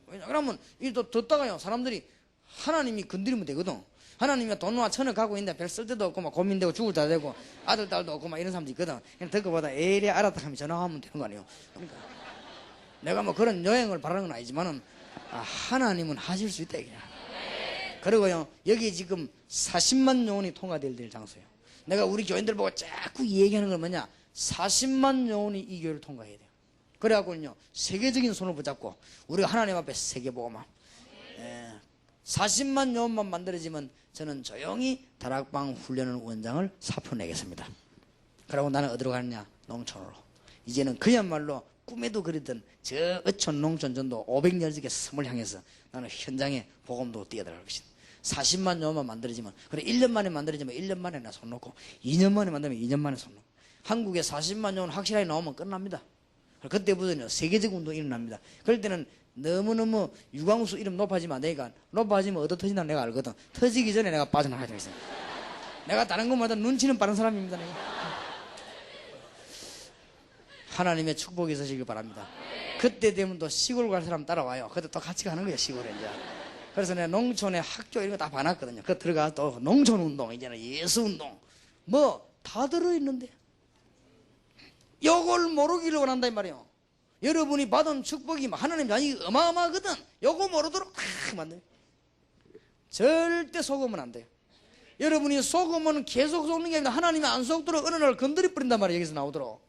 왜냐? 그러면 또 듣다가요, 사람들이 하나님이 건드리면 되거든. 하나님이 돈과 천억 갖고 있는데 별 쓸데도 없고 막 고민되고 죽을 다 되고 아들 딸도 없고 막 이런 사람도 있거든. 그냥 듣고보다 에이 알았다 하면 전화하면 되는 거 아니에요. 그러니까 내가 뭐 그런 여행을 바라는 건 아니지만은 하나님은 하실 수 있다 이게. 그리고요, 여기 지금 40만 영혼이 통과될 장소예요. 내가 우리 교인들 보고 자꾸 얘기하는 건 뭐냐? 40만 영혼이 이 교회를 통과해야 돼요. 그래갖고는요, 세계적인 손을 붙잡고 우리가 하나님 앞에 세계보고만 40만 영혼만 만들어지면 저는 조용히 다락방 훈련을 원장을 사표 내겠습니다. 그러고 나는 어디로 가느냐? 농촌으로. 이제는 그야말로 꿈에도 그리던 저 어촌 농촌전도 500년지기 섬을 향해서 나는 현장에 복음도 뛰어들어갈 것이다. 40만 영혼만 만들어지면, 그래 1년 만에 만들어지면 1년 만에 나 손 놓고, 2년 만에 만들면 2년 만에 손 놓고, 한국에 40만 영혼 확실하게 나오면 끝납니다. 그때부터는 세계적 운동이 일어납니다. 그럴 때는 너무너무 유광수 이름 높아지면 안 되니까, 높아지면 얻어 터진다는 내가 알거든. 터지기 전에 내가 빠져나가야 되겠어. 내가 다른 것마다 눈치는 빠른 사람입니다. 내가. 하나님의 축복이 있으시길 바랍니다. 그때 되면 또 시골 갈 사람 따라와요. 그때 또 같이 가는 거예요, 시골에 이제. 그래서 내가 농촌에 학교 이런 거 다 봐놨거든요. 그 들어가서 또 농촌 운동, 이제는 예수 운동, 뭐 다 들어있는데 요걸 모르기를 원한다 이 말이에요. 여러분이 받은 축복이 하나님 자녀이 어마어마하거든. 요거 모르도록 탁 만들어요. 절대 속으면 안 돼요. 여러분이 속으면 계속 속는 게 아니라 하나님이 안 속도록 어느 날 건드려 버린단 말이에요. 여기서 나오도록.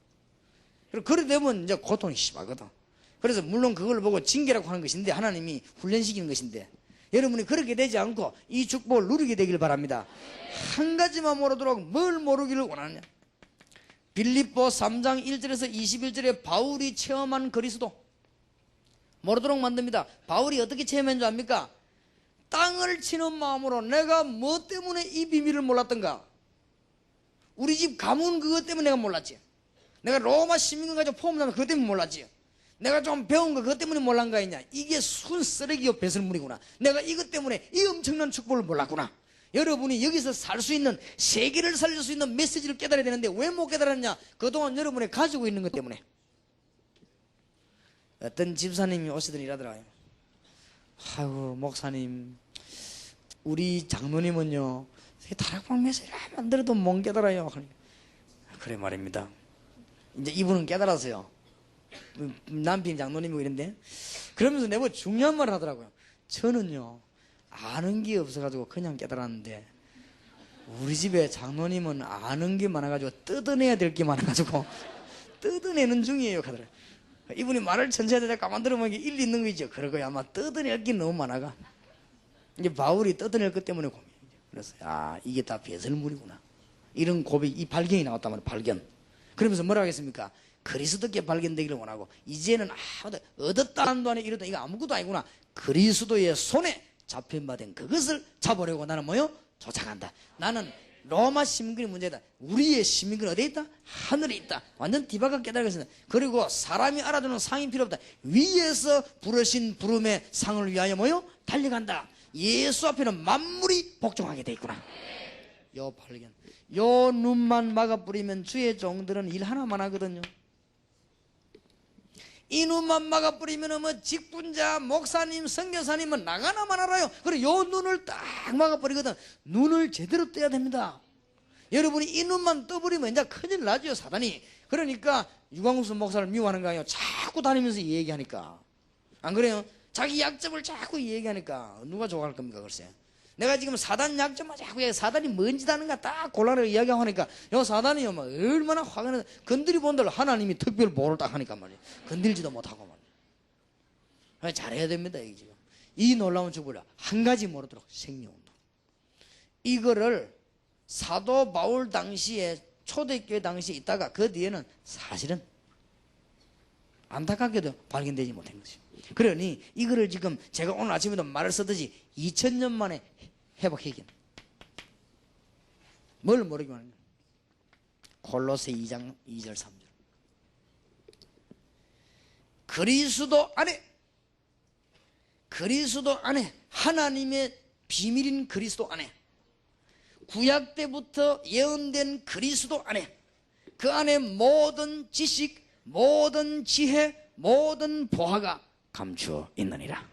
그리고 그래 되면 이제 고통이 심하거든. 그래서 물론 그걸 보고 징계라고 하는 것인데, 하나님이 훈련시키는 것인데, 여러분이 그렇게 되지 않고 이 축복을 누리게 되길 바랍니다. 한 가지만 모르도록 뭘 모르기를 원하느냐? 빌립보 3장 1절에서 21절에 바울이 체험한 그리스도 모르도록 만듭니다. 바울이 어떻게 체험한 줄 압니까? 땅을 치는 마음으로 내가 뭐 때문에 이 비밀을 몰랐던가? 우리 집 가문 그것 때문에 내가 몰랐지. 내가 로마 시민권 가지고 포함하면 그것 때문에 몰랐지. 내가 좀 배운 거 그것 때문에 몰란 거 아니냐. 이게 순 쓰레기요 배설물이구나. 내가 이것 때문에 이 엄청난 축복을 몰랐구나. 여러분이 여기서 살 수 있는, 세계를 살릴 수 있는 메시지를 깨달아야 되는데 왜 못 깨달았냐? 그동안 여러분이 가지고 있는 것 때문에. 어떤 집사님이 오시더니 이러더라고요. 아이고 목사님, 우리 장로님은요 다락방 메시지를 만들어도 못 깨달아요. 그래 말입니다. 이제 이분은 깨달았어요. 남편 장로님이고 이런데, 그러면서 내가 중요한 말을 하더라고요. 저는요 아는 게 없어가지고 그냥 깨달았는데, 우리 집에 장로님은 아는 게 많아가지고 뜯어내야 될 게 많아가지고 뜯어내는 중이에요. 하더라고요. 이분이 말을 천천히 하다가 가만 들으면 이게 일리 있는 거죠. 그러고요 아마 뜯어낼 게 너무 많아가 이제 바울이 뜯어낼 것 때문에 고민이죠. 그래서 이게 다 배설물이구나, 이런 고백, 이 발견이 나왔단 말이에요. 발견. 그러면서 뭐라 하겠습니까? 그리스도께 발견되기를 원하고, 이제는 얻었다 한도 안에 이러다 이거 아무것도 아니구나. 그리스도의 손에 잡힌 바 된 그것을 잡으려고 나는 뭐요? 쫓아간다. 나는 로마 시민권이 문제다. 우리의 시민권은 어디에 있다? 하늘에 있다. 완전 뒤바깥 깨달았습니다. 그리고 사람이 알아주는 상이 필요 없다. 위에서 부르신 부름의 상을 위하여 뭐요? 달려간다. 예수 앞에는 만물이 복종하게 돼 있구나. 요 발견, 요 눈만 막아버리면 주의 종들은 일 하나만 하거든요. 이 눈만 막아버리면 뭐 직분자, 목사님, 선교사님은 나가나만 알아요. 그리고 요 눈을 딱 막아버리거든. 눈을 제대로 떼야 됩니다. 여러분이 이 눈만 떠버리면 이제 큰일 나죠, 사단이. 그러니까 유광수 목사를 미워하는 거 아니에요. 자꾸 다니면서 얘기하니까. 안 그래요? 자기 약점을 자꾸 얘기하니까 누가 좋아할 겁니까, 글쎄. 내가 지금 사단 약점만 자꾸 얘기해. 사단이 뭔 짓 하는가 딱 골라내고 이야기하니까 요 사단이요 막 얼마나 화가 나서 건드리 본들 하나님이 특별 보호를 딱 하니까 말이야. 건들지도 못하고 말이야. 잘해야 됩니다. 이게 지금 이 놀라운 축복을 한 가지 모르도록 생명운동, 이거를 사도 바울 당시에 초대교회 당시에 있다가 그 뒤에는 사실은 안타깝게도 발견되지 못한 것이죠. 그러니 이거를 지금 제가 오늘 아침에도 말을 썼듯이 2000년 만에 회복해긴. 뭘 모르기만 하냐? 골로새 2장 2절 3절. 그리스도 안에 하나님의 비밀인 그리스도 안에, 구약 때부터 예언된 그리스도 안에, 그 안에 모든 지식, 모든 지혜, 모든 보화가 감추어 있느니라.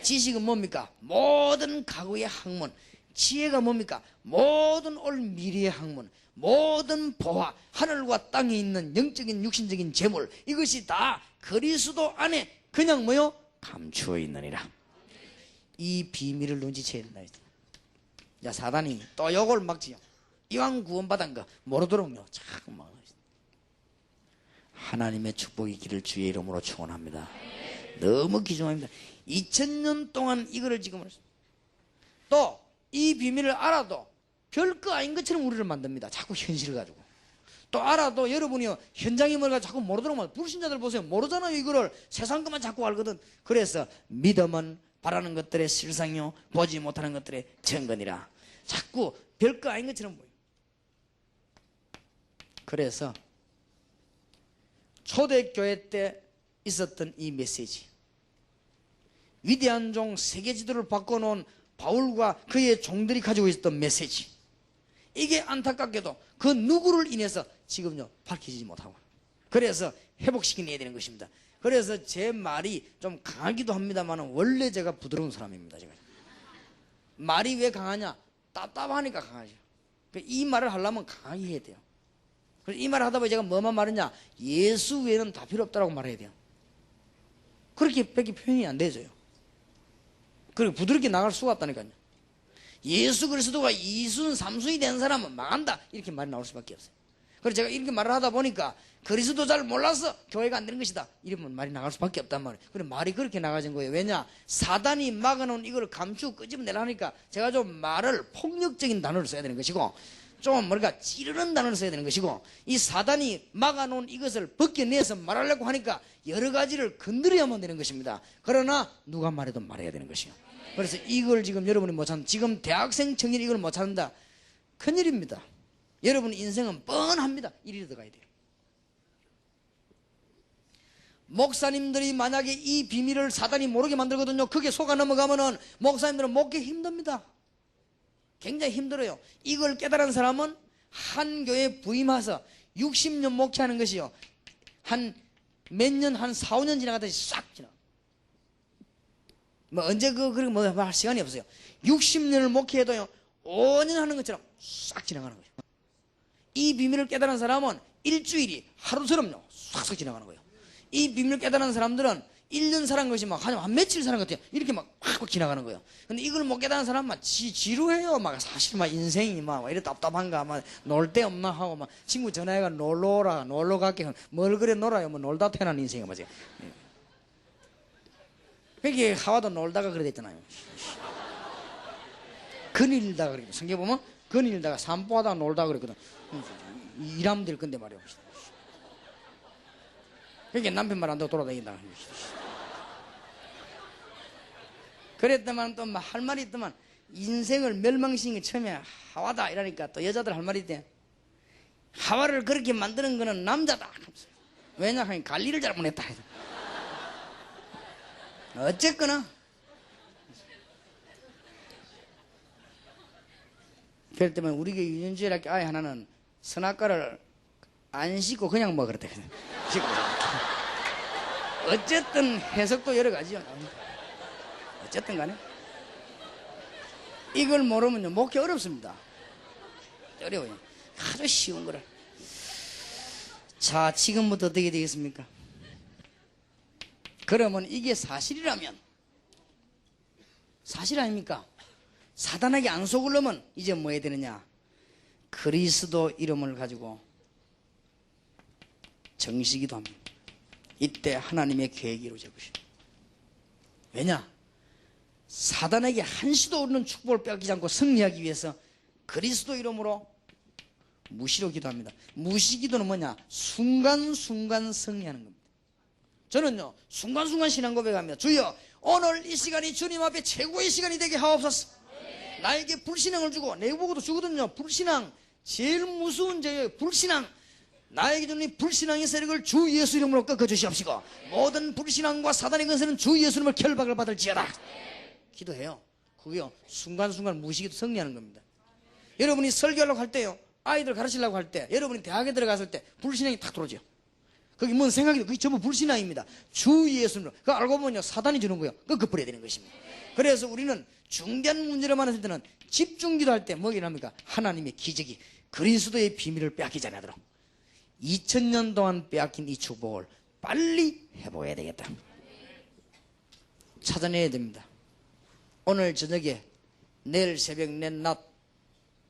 지식은 뭡니까? 모든 과거의 학문. 지혜가 뭡니까? 모든 올 미래의 학문. 모든 보화, 하늘과 땅에 있는 영적인 육신적인 재물, 이것이 다 그리스도 안에 그냥 뭐요? 감추어 있느니라. 이 비밀을 눈치채야 된다. 자, 사단이 또 요걸 막지요. 이왕 구원받은 거 모르도록요 자꾸 막. 하나님의 축복의 길을 주의 이름으로 축원합니다. 너무 귀중합니다. 2000년 동안 이거를 지금 또 이 비밀을 알아도 별거 아닌 것처럼 우리를 만듭니다. 자꾸 현실을 가지고. 또 알아도 여러분이요 현장에 뭐가 자꾸 모르도록 불신자들 보세요. 모르잖아요. 이거를 세상 것만 자꾸 알거든. 그래서 믿음은 바라는 것들의 실상이요 보지 못하는 것들의 증거니라. 자꾸 별거 아닌 것처럼 보여요. 그래서 초대교회 때 있었던 이 메시지, 위대한 종 세계 지도를 바꿔놓은 바울과 그의 종들이 가지고 있었던 메시지, 이게 안타깝게도 그 누구를 인해서 지금요 밝혀지지 못하고, 그래서 회복시켜내야 되는 것입니다. 그래서 제 말이 좀 강하기도 합니다만 원래 제가 부드러운 사람입니다. 제가 말이 왜 강하냐? 답답하니까 강하죠. 이 말을 하려면 강하게 해야 돼요. 그래서 이 말을 하다 보니 제가 뭐만 말했냐? 예수 외에는 다 필요 없다라고 말해야 돼요. 그렇게 밖에 표현이 안 되죠. 그리고 부드럽게 나갈 수가 없다니까요. 예수 그리스도가 이순 삼순이 된 사람은 망한다, 이렇게 말이 나올 수밖에 없어요. 그래서 제가 이렇게 말을 하다 보니까 그리스도 잘 몰라서 교회가 안 되는 것이다, 이러면 말이 나갈 수밖에 없단 말이에요. 그래 말이 그렇게 나가진 거예요. 왜냐? 사단이 막아놓은 이걸 감추고 끄집어내려 하니까 제가 좀 말을 폭력적인 단어를 써야 되는 것이고, 좀 뭐랄까 찌르는 단어를 써야 되는 것이고, 이 사단이 막아놓은 이것을 벗겨내서 말하려고 하니까 여러 가지를 건드려야만 되는 것입니다. 그러나 누가 말해도 말해야 되는 것이요. 그래서 이걸 지금 여러분이 못 찾는, 지금 대학생 청년이 이걸 못 찾는다, 큰일입니다. 여러분 인생은 뻔합니다. 이리 들어가야 돼요. 목사님들이 만약에 이 비밀을 사단이 모르게 만들거든요. 그게 속아 넘어가면은 목사님들은 목기 힘듭니다. 굉장히 힘들어요. 이걸 깨달은 사람은 한 교회에 부임해서 60년 목회하는 것이요, 한 몇 년, 한 4, 5년 지나가듯이 싹 지나. 뭐 언제 그렇게 뭐 할 시간이 없어요. 60년을 목회해도요 5년 하는 것처럼 싹 지나가는 거예요. 이 비밀을 깨달은 사람은 일주일이 하루처럼요 싹싹 지나가는 거예요. 이 비밀을 깨달은 사람들은 1년 살은 것이 막 한 며칠 사는 것 같아요. 이렇게 막 지나가는 거예요. 근데 이걸 못 깨달은 사람은 지루해요. 막 사실 막 인생이 막 이래 답답한가, 막 놀 데 없나 하고, 막 친구 전화해가 놀러 오라, 놀러 갈게. 뭘 그래 놀아요. 뭐 놀다 태어난 인생이 맞지. 그게 하와도 놀다가 그래 됐잖아요. 거닐다가 그래. 성경 보면 거닐다가散歩하다가 놀다가 그랬거든. 일하면 될 건데 말이야. 그게 남편 말 안 듣고 돌아다닌다. 그랬더만 또 할 말이 있더만, 인생을 멸망시킨 게 처음에 하와다 이러니까 또 여자들 할 말이 있대. 하와를 그렇게 만드는 거는 남자다. 왜냐 하면 관리를 잘못했다. 어쨌거나 그럴 때만 우리 교회 유년주일학교 아이 하나는 선악과를 안 씻고 그냥 먹었대. 어쨌든 해석도 여러 가지요. 어쨌든 간에 이걸 모르면요 목회 어렵습니다. 어려워요. 아주 쉬운 거를. 자, 지금부터 어떻게 되겠습니까? 그러면 이게 사실이라면, 사실 아닙니까? 사단에게 안 속으려면 이제 뭐 해야 되느냐? 그리스도 이름을 가지고 정식기도 합니다. 이때 하나님의 계획이 이루어질 것이다. 왜냐? 사단에게 한시도 없는 축복을 빼앗기지 않고 승리하기 위해서 그리스도 이름으로 무시로 기도합니다. 무시기도는 뭐냐? 순간순간 승리하는 겁니다. 저는요 순간순간 신앙 고백합니다. 주여, 오늘 이 시간이 주님 앞에 최고의 시간이 되게 하옵소서. 나에게 불신앙을 주고, 내보고도 주거든요. 불신앙 제일 무서운 죄예요. 불신앙. 나에게 주님 불신앙의 세력을 주 예수 이름으로 꺾어주시옵시고, 모든 불신앙과 사단의 권세는 주 예수 이름으로 결박을 받을지어다. 기도해요. 그게요 순간순간 무의식에도 승리하는 겁니다. 여러분이 설교하려고 할 때요, 아이들 가르치려고 할 때, 여러분이 대학에 들어갔을 때 불신앙이 탁 들어오죠. 거기 뭔 생각이, 그게 전부 불신앙입니다. 주 예수님으로. 그거 알고 보면요, 사단이 주는 거예요. 그거 버려야 되는 것입니다. 그래서 우리는 중대한 문제를 만났을 때는 집중기도 할 때 뭐긴 합니까? 하나님의 기적이 그리스도의 비밀을 빼앗기지 않도록 2000년 동안 빼앗긴 이 축복을 빨리 회복해야 되겠다. 찾아내야 됩니다. 오늘 저녁에, 내일 새벽, 내일 낮,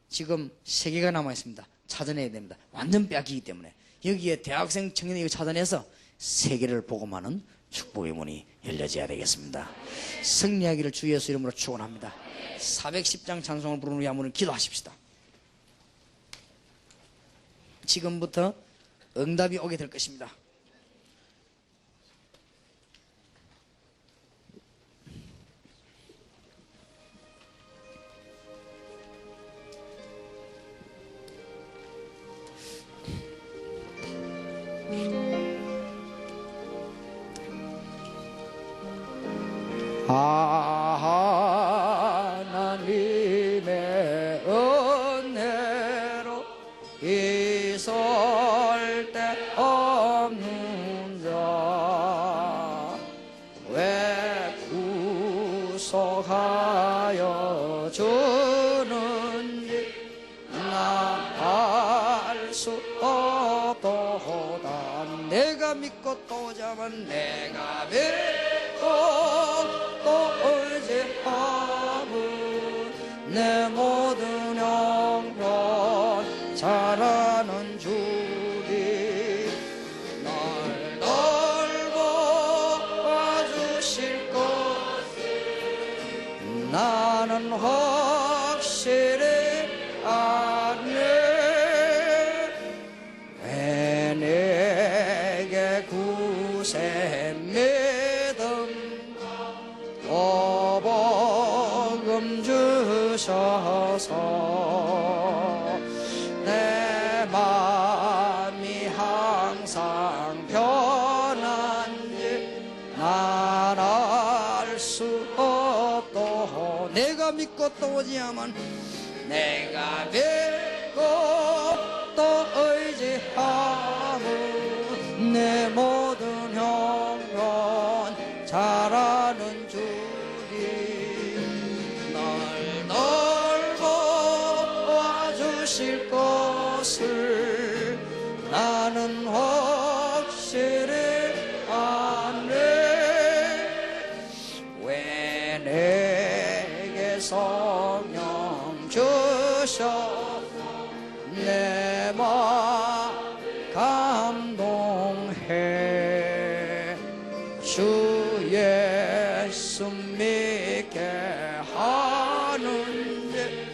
지금 3개가 남아있습니다. 찾아내야 됩니다. 완전 빼앗기기 때문에. 여기에 대학생 청년이 이거 찾아내서 세계를 복음하는 축복의 문이 열려져야 되겠습니다. 승리하기를 주 예수 이름으로 축원합니다. 410장 찬송을 부르는 우리 한번 기도하십시다. 지금부터 응답이 오게 될 것입니다. 하나님의 은혜로 있을 때 없는 자 왜 구속하여 주는지 나 알 수 없도다. 내가 믿고 또 잡은 내가 믿고 또 의지함은 내 모든 영혼 잘하는 주리 날 돌보아주실 것을 나는 확실히 아네. 왜 내게 구세 믿음 복음 주셔서 내 마음이 항상 편한지 난 알 수 없도. 내가 믿고 또 오지하면 내가 믿고 또 의지함은 내 모든 영혼 잘하는 주리 날 돌보아주실 것을 나는 확실히 아네. 왜 내게 성령 주셔 내 마음 감동해. 주 예수 믿게 하는데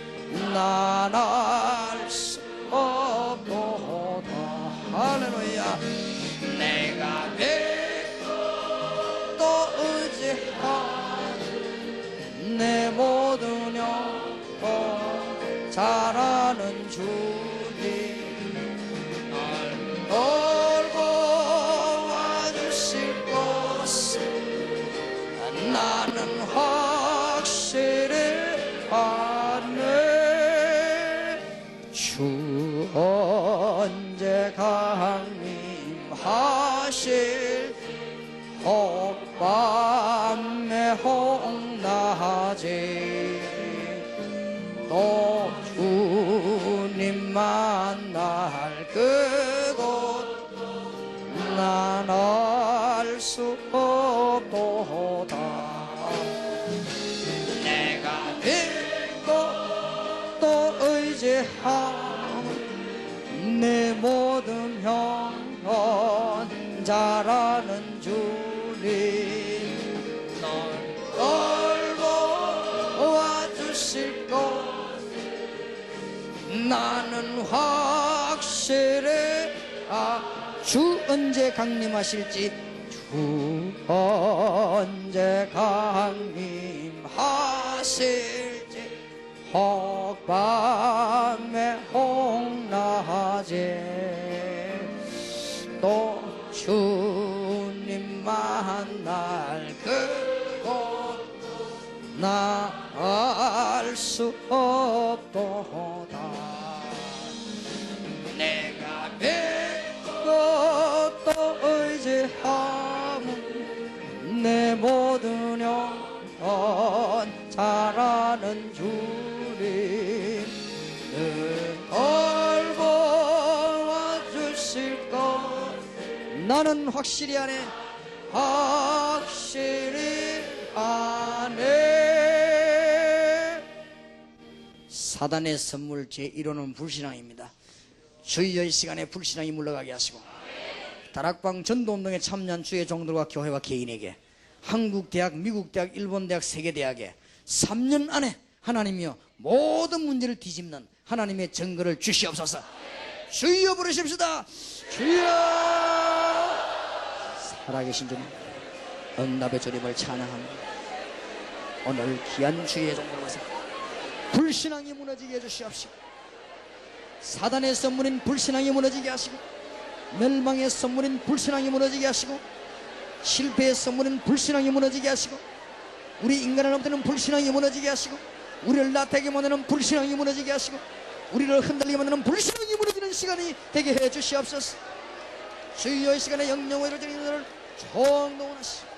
난 알 수 없도다. 할렐루야. 내가 믿고 또 의지하는 내 모든 영혼 잘하는 주님 날 돌보아주실 것을 나는 확실히 아네. 주 언제 강림하실 혹밤에 혹낮에 또 주님 만날 그곳 난 알 수 없도다. 내가 믿고 또 의지하는 내 모든 영혼 잘하는 주님 널 돌보아주실 것 나는 확실히 주 언제 강림하실지 주 언제 강림하실지 혹밤에 혹낮에 또 주님 만날 그곳 나 수 없도다. 내가 믿고 또 의지함은 내 모든 영혼 잘 아는 주님 늘 돌보아 주실 것 나는 확실히 아네. 확실히 아네. 사단의 선물 제1호는 불신앙입니다. 주여 이 시간에 불신앙이 물러가게 하시고 다락방 전도운동에 참여한 주의 종들과 교회와 개인에게 한국대학, 미국대학, 일본대학, 세계대학에 3년 안에 하나님이여 모든 문제를 뒤집는 하나님의 증거를 주시옵소서. 주여 부르십시다. 주여. 살아계신 주님 응답의 주님을 찬양합니다. 오늘 귀한 주의 종들로서 불신앙이 무너지게 해주시옵시고 사단의 선물인 불신앙이 무너지게 하시고 멸망의 선물인 불신앙이 무너지게 하시고 실패의 선물인 불신앙이 무너지게 하시고 우리 인간을 넘드는 불신앙이 무너지게 하시고 우리를 나태하게 만드는 불신앙이 무너지게 하시고 우리를 흔들리게 만드는 불신앙이 무너지는 시간이 되게 해 주시옵소서. 주여 이 시간에 영영을 이루어지는 일을 총동원하시고